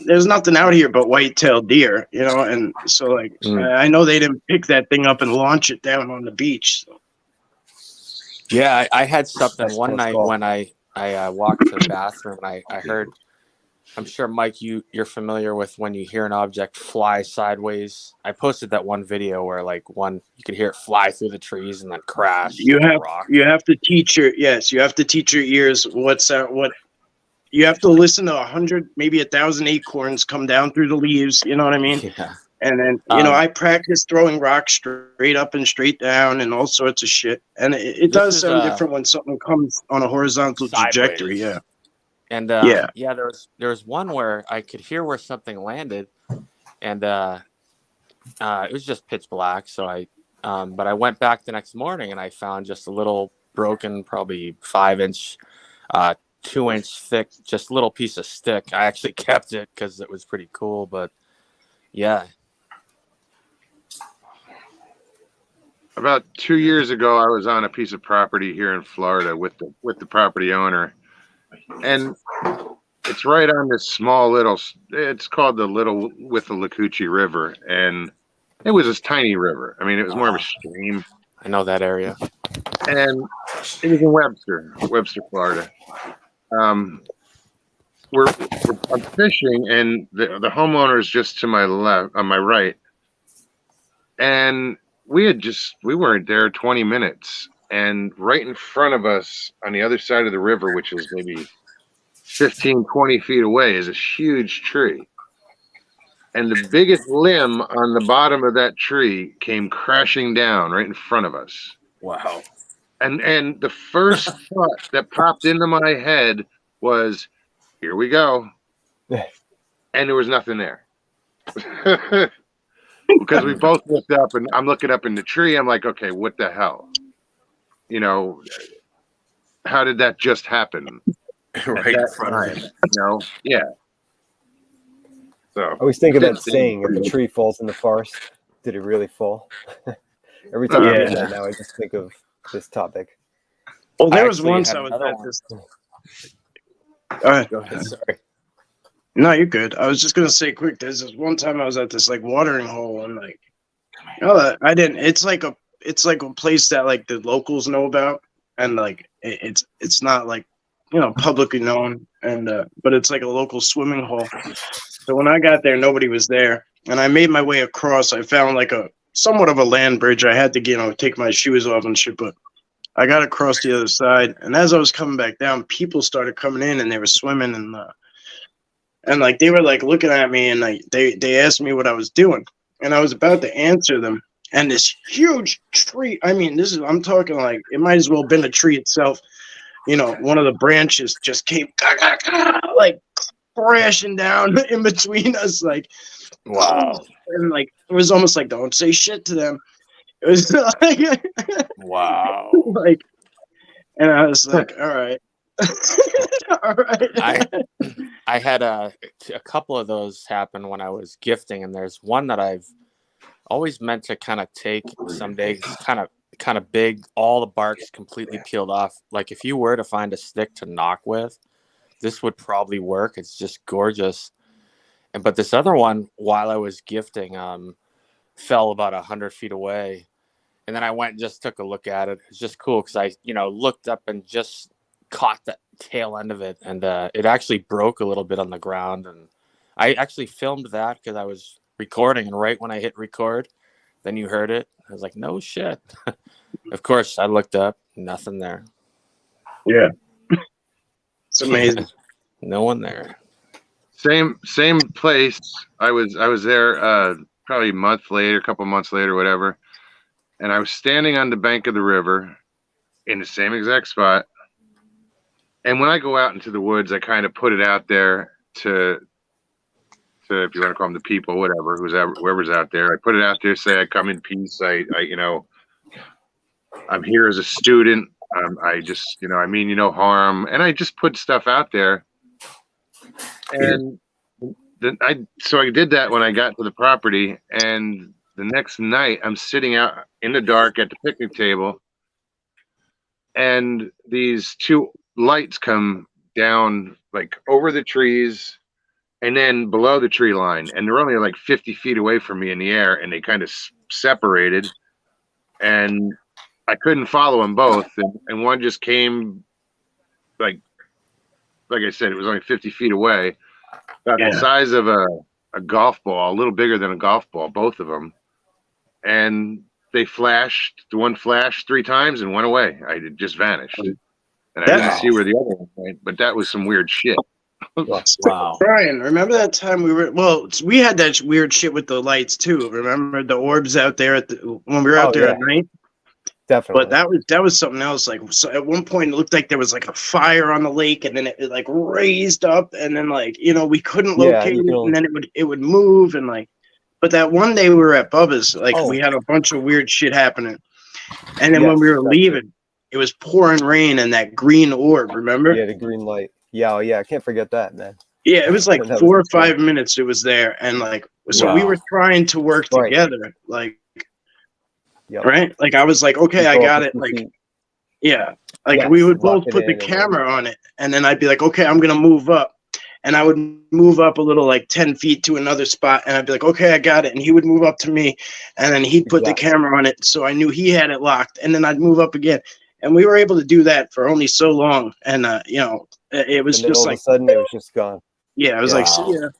there's nothing out here but white-tailed deer, and so, like, I know they didn't pick that thing up and launch it down on the beach. So. Yeah, I had something one night when I walked to the bathroom, and I heard, I'm sure, Mike, you're familiar with when you hear an object fly sideways. I posted that one video where like you could hear it fly through the trees and then crash. You have to teach your ears what you have to listen to 100, maybe 1,000 acorns come down through the leaves. You know what I mean? Yeah. And then I practice throwing rocks straight up and straight down and all sorts of shit. And it does sound different when something comes on a horizontal trajectory. Yeah. And there was one where I could hear where something landed, and it was just pitch black. So but I went back the next morning and I found just a little broken, probably 5-inch, 2-inch thick, just little piece of stick. I actually kept it because it was pretty cool. But yeah. About 2 years ago, I was on a piece of property here in Florida with the property owner. And it's right on this small it's called the Little Withlacoochee River. And it was this tiny river. I mean, it was more of a stream. I know that area. And it was in Webster, Florida. I'm fishing, and the homeowner is just to my left, on my right. And we weren't there 20 minutes. And right in front of us on the other side of the river, which is maybe 15, 20 feet away, is a huge tree. And the biggest limb on the bottom of that tree came crashing down right in front of us. Wow. And the first thought that popped into my head was, here we go. And there was nothing there. Because we both looked up, and I'm looking up in the tree. I'm like, okay, what the hell? How did that just happen? Right in front of you. Yeah. So I always think of that saying, if a tree falls in the forest, did it really fall? Every time I hear that now, I just think of this topic. Well, there was once I was at this. All right. Go ahead. Sorry. No, you're good. I was just gonna say quick. There's this one time I was at this like watering hole, and like, I didn't. It's like a place that like the locals know about, and like it's not like publicly known, and but it's like a local swimming hole. So when I got there, nobody was there, and I made my way across. I found like a somewhat of a land bridge. I had to take my shoes off and shit, but I got across the other side, and as I was coming back down, people started coming in, and they were swimming, and like they were like looking at me, and like they asked me what I was doing, and I was about to answer them, and this huge tree. I mean, I'm talking like it might as well have been a tree itself. One of the branches just came like crashing down in between us, like wow, and like it was almost like don't say shit to them. It was like wow, like, and I was like, all right. All right. I had a couple of those happen when I was gifting, and there's one that I've always meant to kind of take someday. It's kind of big. All the bark's completely peeled off. Like if you were to find a stick to knock with, this would probably work. It's just gorgeous. But this other one, while I was gifting, fell about 100 feet away, and then I went and just took a look at it. It's just cool because I looked up and just caught the tail end of it, and it actually broke a little bit on the ground. And I actually filmed that because I was recording, and right when I hit record, then you heard it. I was like, no shit. Of course, I looked up, nothing there. Yeah. It's amazing. No one there. Same place. I was there probably a couple months later, whatever. And I was standing on the bank of the river in the same exact spot. And when I go out into the woods, I kind of put it out there to if you want to call them the people, whatever, whoever's out there. I put it out there, say I come in peace. I I'm here as a student. I just, I mean you no harm. And I just put stuff out there. And then I did that when I got to the property, and the next night I'm sitting out in the dark at the picnic table, and these two lights come down like over the trees and then below the tree line, and they're only like 50 feet away from me in the air, and they kind of separated, and I couldn't follow them both, and one just came like I said, it was only 50 feet away, about the size of a golf ball, a little bigger than a golf ball, both of them. And they flashed, the one flashed 3 times and went away. It just vanished. And I didn't see where the other one went, but that was some weird shit. Wow. Brian, remember that time we had that weird shit with the lights too. Remember the orbs out there when we were out there at night? Definitely. But that was something else. Like, so at one point it looked like there was like a fire on the lake, and then it like raised up, and then like we couldn't locate it, and then it would move, and like. But that one day we were at Bubba's, like we had a bunch of weird shit happening, and then when we were leaving, it was pouring rain, and that green orb. Remember? Yeah, the green light. Yeah, I can't forget that, man. Yeah, it was like 4 or 5 minutes. It was there, and like so we were trying to work together, like. Yep. Right? Like I was like, okay, I got it. Like, we would both put the camera on it, and then I'd be like, okay, I'm gonna move up, and I would move up a little, like 10 feet to another spot, and I'd be like, okay, I got it, and he would move up to me, and then he'd put the camera on it, so I knew he had it locked, and then I'd move up again, and we were able to do that for only so long, and it was just like all of a sudden it was just gone. Yeah, I was like, see ya.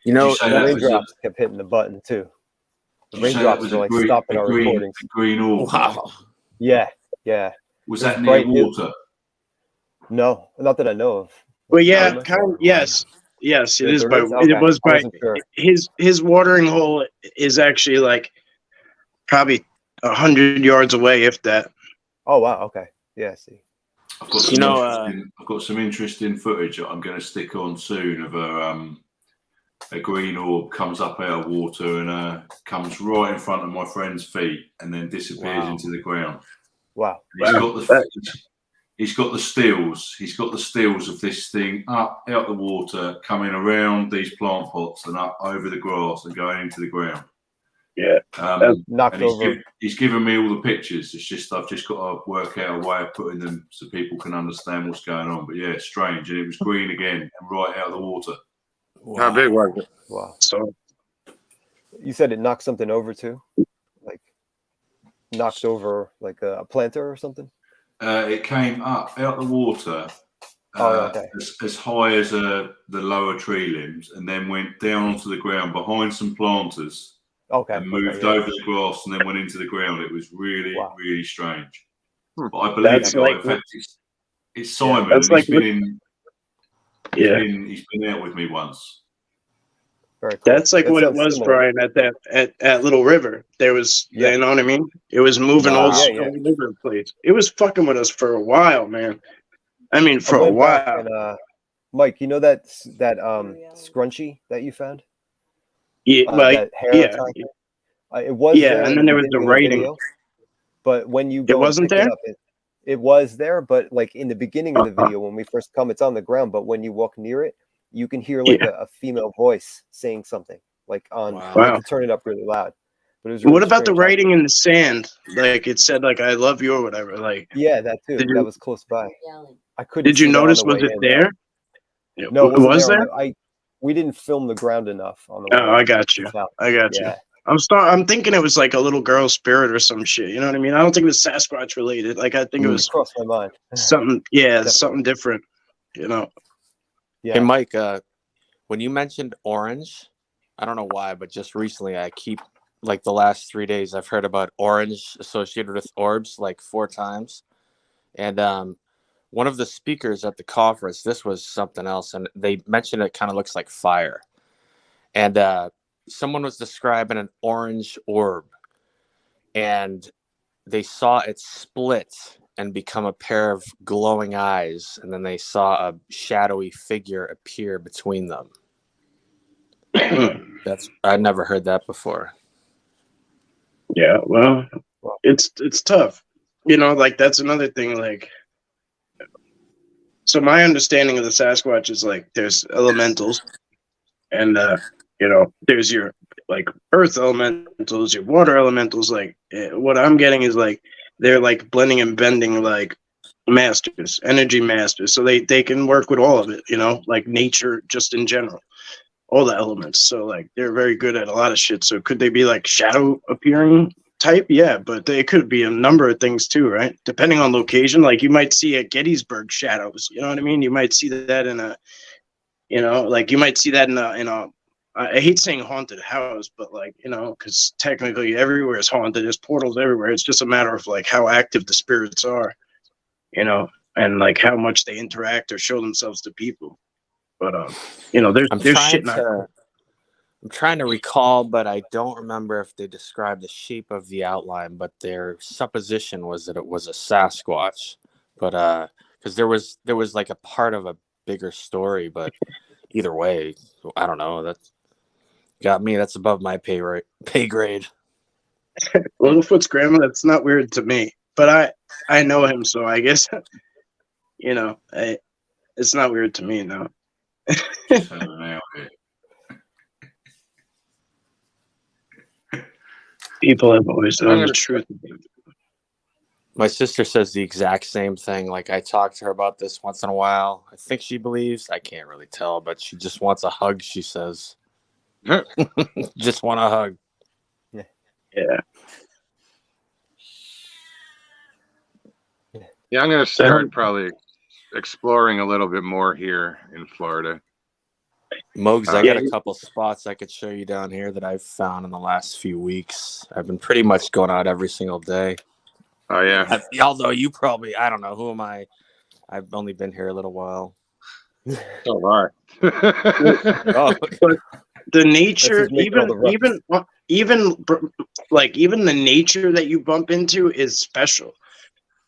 The raindrops kept hitting the button too. The raindrops were like stopping our recordings. Green orb. Wow. Yeah. Was that near water? No, not that I know of. Well, yeah, kind of. Yes, it is. It was by his watering hole is actually like probably 100 yards away, if that. Oh wow. Okay. Yeah. I see. I've got some interesting footage that I'm going to stick on soon of a green orb comes up out of water and comes right in front of my friend's feet and then disappears into the ground. Wow. He's got the stills. He's got the stills of this thing up out the water, coming around these plant pots and up over the grass and going into the ground. Yeah. Knocked over. He's given me all the pictures. It's just I've just got to work out a way of putting them so people can understand what's going on. But yeah, strange. And it was green again and right out of the water. Wow. How big was it? Wow. So you said it knocked something over too? Like knocked over like a planter or something? It came up out the water as high as the lower tree limbs and then went down onto the ground behind some planters and moved over the grass and then went into the ground. It was really, really strange. But I believe it's Simon. That's he's been out with me once. Very cool. That's like what it was, similar. Brian, at Little River. There was, you know what I mean? It was moving all over the place. It was fucking with us for a while, man. I mean, for a while. And, Mike, you know that scrunchie that you found? Yeah, that hair it was there and then there was the writing. Video, but when you go, it wasn't there. It was there, but like in the beginning of the video, when we first come, it's on the ground. But when you walk near it, you can hear like a female voice saying something like on. You can turn it up really loud. But it was really what about the writing in the sand? Like it said, like "I love you" or whatever. Like that too. That was close by. I couldn't. Did you notice? Was it there? No, it was there. We didn't film the ground enough on the way. I got you. I got you. I'm thinking it was like a little girl spirit or some shit. You know what I mean? I don't think it was Sasquatch related. Like I think it was Crossed my mind. something. Yeah, Definitely. something different. You know. Yeah. Hey, Mike. When you mentioned orange, I don't know why, but just recently I keep like the last 3 days I've heard about orange associated with orbs like 4 times, and one of the speakers at the conference, this was something else, and they mentioned it kind of looks like fire, and someone was describing an orange orb, and they saw it split and become a pair of glowing eyes, and then they saw a shadowy figure appear between them. I'd never heard that before. Yeah, well, it's tough. You know, like that's another thing. Like, so my understanding of the Sasquatch is like there's elementals, and you know, there's your like earth elementals, your water elementals. Like, what I'm getting is like they're like blending and bending like masters, energy masters, so they can work with all of it. You know, like nature just in general. All the elements. So like they're very good at a lot of shit. So could they be like shadow appearing type? Yeah, but they could be a number of things too, right? Depending on location. Like you might see at Gettysburg shadows. You know what I mean? You might see that in a, you know, like you might see that in a I hate saying haunted house, but like, you know, because technically everywhere is haunted. There's portals everywhere. It's just a matter of like how active the spirits are, you know, and like how much they interact or show themselves to people. But you know, there's shit not. I'm trying to recall, but I don't remember if they described the shape of the outline. But their supposition was that it was a Sasquatch. But because there was like a part of a bigger story. But either way, I don't know. That's got me. That's above my pay grade. Littlefoot's grandma. That's not weird to me. But I know him, so I guess you know, it's not weird to me now. People have always known the truth. My sister says the exact same thing. Like I talk to her about this once in a while. I think she believes. I can't really tell, but she just wants a hug. She says, "Just want a hug." Yeah. Yeah, I'm going to start probably exploring a little bit more here in Florida. Mogs, I got a couple spots I could show you down here that I've found in the last few weeks. I've been pretty much going out every single day. Oh, yeah. Although you probably, I don't know, who am I? I've only been here a little while. So am I. But the nature, even the nature that you bump into is special.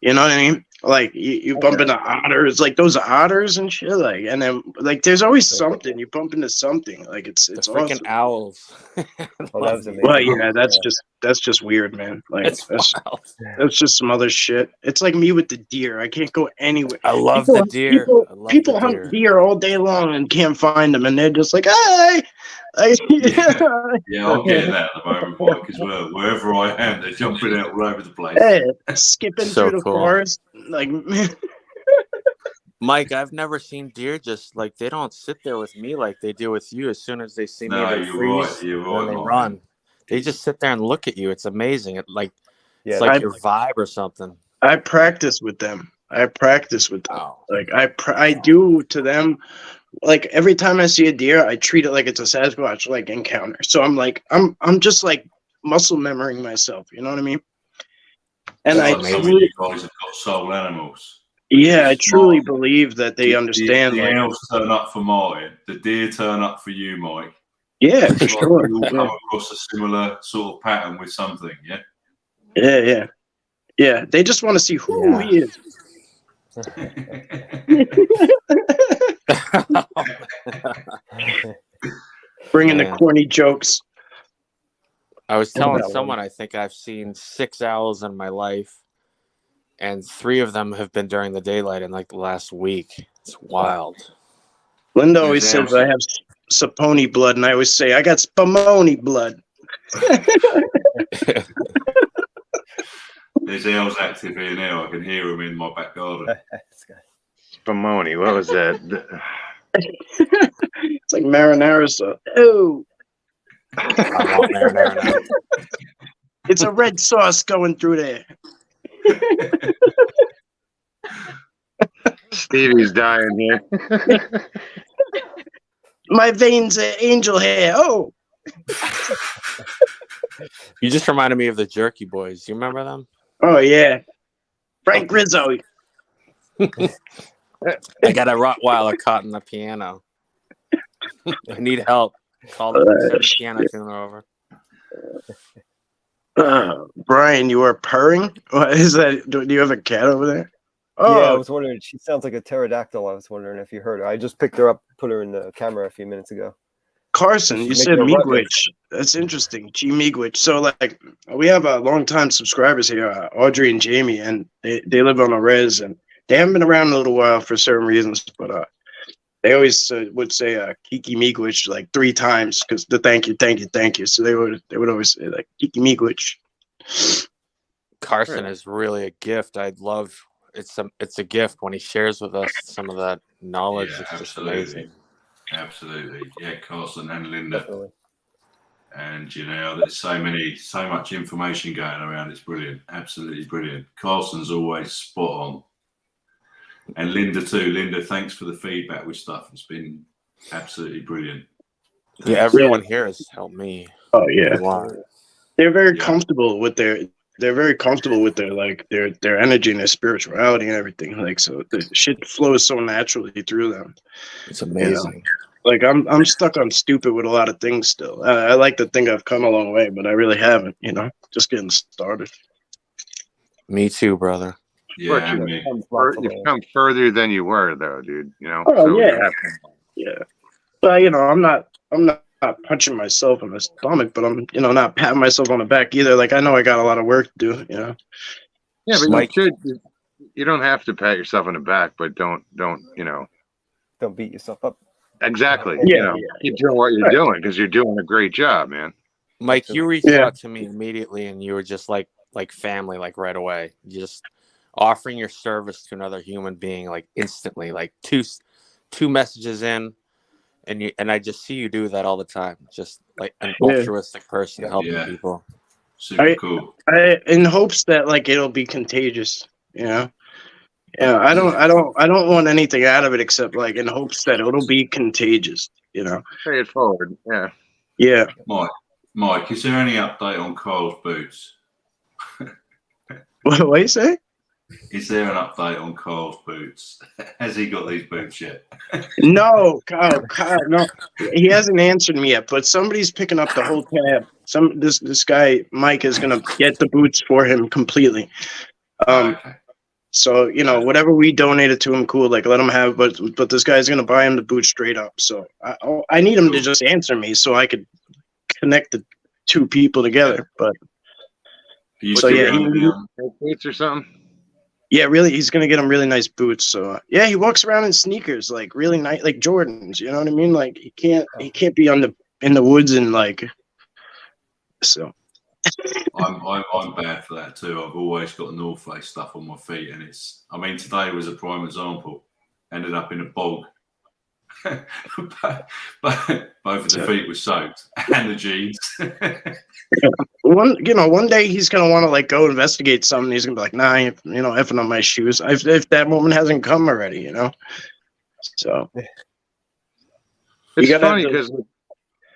You know what I mean? Like you bump into otters, like those otters and shit. Like, and then like there's always something you bump into something. Like it's freaking awesome. Owls. Oh, that was amazing. Well, yeah, that's just weird, man. Like that's just some other shit. It's like me with the deer. I can't go anywhere. I love the deer. People hunt deer all day long and can't find them, and they're just like, hey. Yeah, I'm getting that at the moment, Mike, as well. Wherever I am, they're jumping out all over the place. Hey, skipping through the forest, like. Mike, I've never seen deer just like they don't sit there with me like they do with you. As soon as they see me, they freeze and they run. They just sit there and look at you. It's amazing. It's like your vibe or something. I practice with them. Oh. Like I do to them. Like every time I see a deer, I treat it like it's a Sasquatch like encounter. So I'm like, I'm just like muscle memorying myself. You know what I mean? And some of you guys have got soul animals. Yeah, I truly believe that they understand. The owls turn up for Martin. The deer turn up for you, Mike. Yeah, for sure. We all come across a similar sort of pattern with something. Yeah. Yeah. They just want to see who he is. Bringing the corny jokes. I was telling someone I think I've seen 6 owls in my life, and 3 of them have been during the daylight in like the last week. It's wild. Linda always says I have Saponi blood, and I always say I got Spumoni blood. There's owls active here now. I can hear them in my back garden. Spumoni, what was that? It's like marinara sauce. Oh. I want marinara now. It's a red sauce going through there. Stevie's dying here. My veins are angel hair. Oh, You just reminded me of the Jerky Boys. You remember them? oh yeah. Frank Rizzo. I got a Rottweiler caught in the piano. I need help. Send the piano tuner over. Brian, you are purring? What is that? Do you have a cat over there? Oh, Yeah, I was wondering. She sounds like a pterodactyl. I was wondering if you heard her. I just picked her up, put her in the camera a few minutes ago. Carson, you She's said making a ruckus. Miigwich. That's interesting. G Miigwich. So, like, we have long-time subscribers here, Audrey and Jamie, and they live on a res, and they haven't been around a little while for certain reasons, but they always would say Kiki Miigwich like 3 times because the thank you. So they would always say like Kiki Miigwich. Carson is really a gift. I'd love it's a gift when he shares with us some of that knowledge. Yeah, it's just absolutely. amazing. Absolutely. Yeah, Carson and Linda. Definitely. And you know, there's so much information going around. It's brilliant. Absolutely brilliant. Carson's always spot on. And Linda too. Linda, thanks for the feedback with stuff. It's been absolutely brilliant. Yeah, everyone here has helped me. Oh yeah, a lot. they're very comfortable with their. They're very comfortable with their like their energy and their spirituality and everything. Like, so the shit flows so naturally through them. It's amazing. You know? Like I'm stuck on stupid with a lot of things still. I like to think I've come a long way, but I really haven't. You know, just getting started. Me too, brother. Yeah, But and me. you've come further than you were, though, dude. You know. Oh So yeah, yeah. But you know, I'm not punching myself in the stomach, but I'm not patting myself on the back either. Like I know I got a lot of work to do. You know. Yeah, but Mike, you don't have to pat yourself on the back, but don't Don't beat yourself up. exactly. Yeah, Keep doing what you're doing because you're doing a great job, man. Mike, you reached out to me immediately, and you were just like family, like right away. Just offering your service to another human being, like instantly, like two messages in, and I just see you do that all the time. Just like an altruistic person helping people. Super cool. In hopes that like it'll be contagious. You know. Yeah, I don't want anything out of it except like in hopes that it'll be contagious. You know. Pay it forward. Yeah. Yeah. Mike, is there any update on Carl's boots? What do you say? Is there an update on Carl's boots? Has he got these boots yet? No, God, no. He hasn't answered me yet, but somebody's picking up the whole tab. This guy, Mike, is gonna get the boots for him completely. Okay. So, whatever we donated to him, cool, like let him have, but this guy's gonna buy him the boots straight up. So I need him to just answer me so I could connect the 2 people together. But Boots or something. Yeah, really, he's gonna get him really nice boots. So yeah, he walks around in sneakers, like really nice, like Jordans. You know what I mean? Like he can't be in the woods and like. So. I'm bad for that too. I've always got North Face stuff on my feet, and today was a prime example. Ended up in a bog. but both of the feet were soaked, and the jeans. One day he's gonna want to like go investigate something. He's gonna be like, nah, effing on my shoes. If that moment hasn't come already, So it's funny because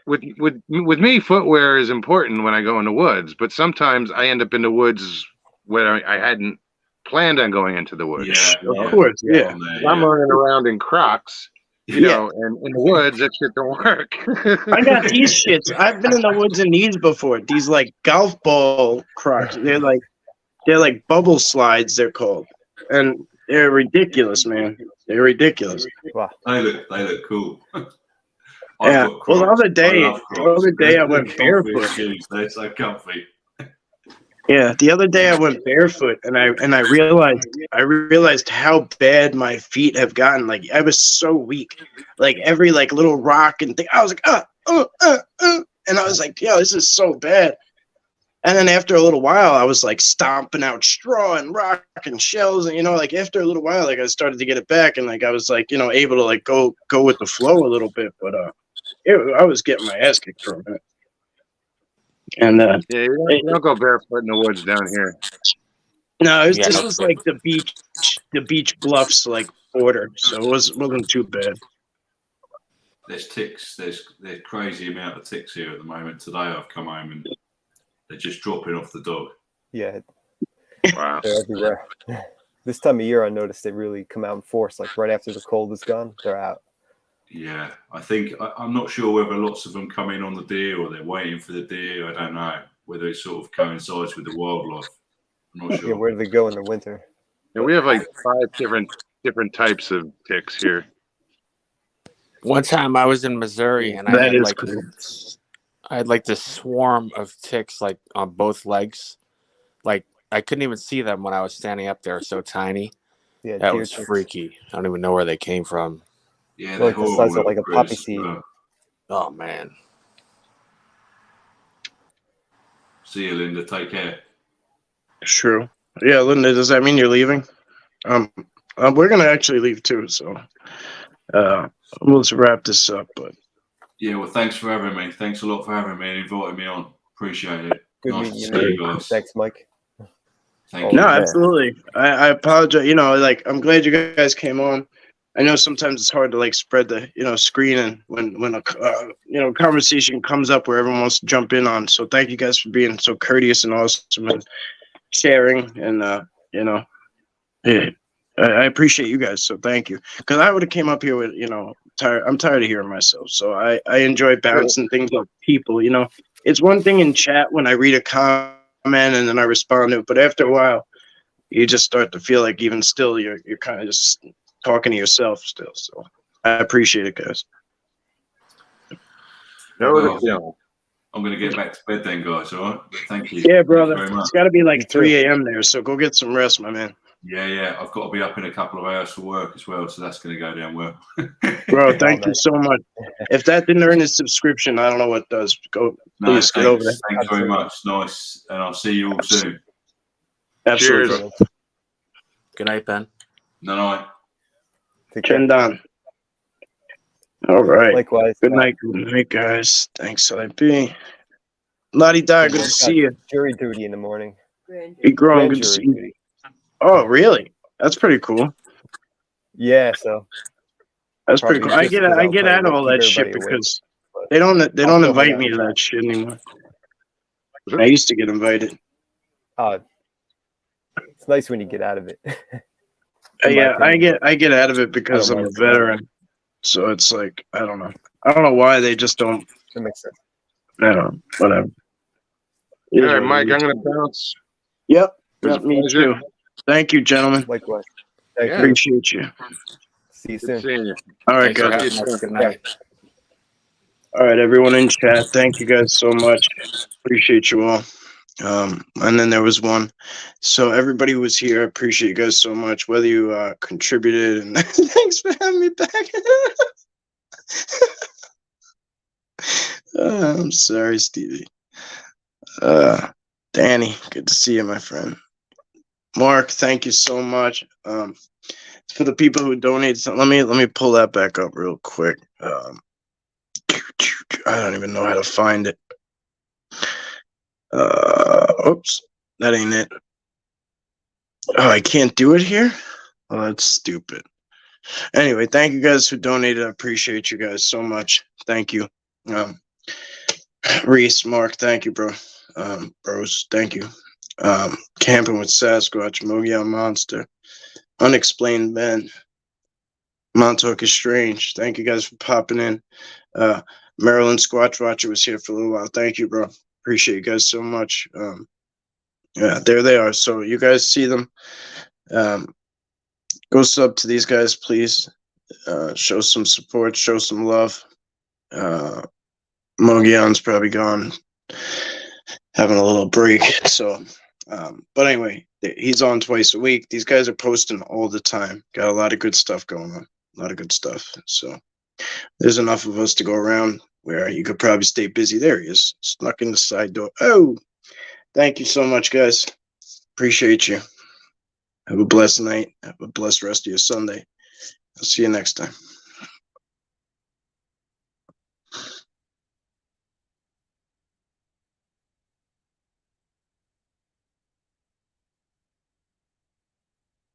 with me, footwear is important when I go in the woods. But sometimes I end up in the woods where I hadn't planned on going into the woods. Yeah, of course. Yeah, I'm running around in Crocs. And in the woods, that shit don't work. I got these shits. I've been in the woods in these before. These like golf ball Crocs. They're like bubble slides. They're called, and they're ridiculous, man. They're ridiculous. Wow. They look cool. Yeah. Well, the other day I went barefoot. They're so comfy. Yeah, the other day I went barefoot and I realized how bad my feet have gotten. Like I was so weak. Like every like little rock and thing, I was like, and I was like, yo, this is so bad. And then after a little while, I was like stomping out straw and rock and shells, and like after a little while, like I started to get it back, and like I was like able to like go with the flow a little bit, but I was getting my ass kicked for a minute. And Yeah, you don't go barefoot in the woods down here. no, Yeah, this no was shit. like the beach bluffs like border, so it wasn't too bad. There's ticks. There's crazy amount of ticks here at the moment. Today I've come home and they're just dropping off the dog. Yeah, Wow. they're everywhere. This time of year, I noticed they really come out in force. Like right after the cold is gone, they're out. Yeah, I think I'm not sure whether lots of them come in on the deer or they're waiting for the deer. I don't know whether it sort of coincides with the wildlife. I'm not sure. Yeah, where do they go in the winter? And we have like 5 different types of ticks here. One time I was in Missouri and I That had is like cool. I had like this swarm of ticks like on both legs. Like I couldn't even see them when I was standing up there, so tiny. Yeah, That deer was ticks. freaky. I don't even know where they came from. Yeah, They're like the size of like a poppy seed. Oh man. See you, Linda. Take care. True. Yeah, Linda, does that mean you're leaving? We're gonna actually leave too, so we'll just wrap this up. But Yeah, well, thanks for having me. Thanks a lot for having me and inviting me on. Appreciate it. Good Nice meeting to you, see mate. you guys. Thanks, Mike. Thank no, you. absolutely. I apologize. Like I'm glad you guys came on. I know sometimes it's hard to like spread the screen and when a conversation comes up where everyone wants to jump in on. So thank you guys for being so courteous and awesome and sharing and yeah, I appreciate you guys. So thank you, because I would have came up here with I'm tired of hearing myself. So I enjoy bouncing things off people. It's one thing in chat when I read a comment and then I respond to it, but after a while, you just start to feel like even still you're kind of just talking to yourself still. So I appreciate it, guys. No, I'm going to get back to bed then, guys, all right? But thank you. Yeah, brother. Thank you very much. It's got to be You like too. 3 a.m. there, so go get some rest, my man. Yeah. I've got to be up in a couple of hours for work as well, so that's going to go down well. Bro, thank you so much. If that didn't earn his subscription, I don't know what does. Go, please get over there. Thanks very much. Nice. And I'll see you all soon. Absolutely. Cheers. Good night, Ben. Night. Take care. Chendan. All right. Likewise. Good night, guys. Thanks, IB. Lottie Di, good to see you. Jury duty in the morning. Be growing, Grand good to jury see you. duty. Oh, really? That's pretty cool. Yeah, so That's pretty cool. Probably I just 'cause get I'm trying out to of all keep that shit everybody awake, because but they don't I'll still hang invite out me in to chat. that shit anymore. I used to get invited. It's nice when you get out of it. Yeah, I get out of it because I'm a veteran. So it's like I don't know why they just don't. That makes sense. I don't know. Whatever. All right, Mike, I'm going to bounce. Yep. It was Yep. a Me pleasure. too. Thank you, gentlemen. Likewise. Thank Yeah. you. Appreciate you. See you Good soon. seeing you. All right, Thanks for guys. having us. Good night. All right, everyone in chat. Thank you guys so much. Appreciate you all. And then there was one. So everybody who was here. I appreciate you guys so much. Whether you contributed and thanks for having me back. I'm sorry, Stevie. Danny, good to see you, my friend. Mark, thank you so much. For the people who donated, let me pull that back up real quick. I don't even know how to find it. Oops, that ain't it. Oh, I can't do it here? Oh, that's stupid. Anyway, thank you guys who donated. I appreciate you guys so much. Thank you. Reese, Mark, thank you, bro. Bros, thank you. Camping with Sasquatch, Mogia Monster, Unexplained Ben, Montauk is Strange. Thank you guys for popping in. Maryland Squatch Watcher was here for a little while. Thank you, bro. Appreciate you guys so much. Yeah, there they are. So you guys see them. Go sub to these guys, please. Show some support, show some love. Mogion's probably gone, having a little break. So, but anyway, he's on twice a week. These guys are posting all the time. Got a lot of good stuff going on. A lot of good stuff. So there's enough of us to go around where you could probably stay busy. There he is, snuck in the side door. Oh, thank you so much, guys. Appreciate you. Have a blessed night. Have a blessed rest of your Sunday. I'll see you next time.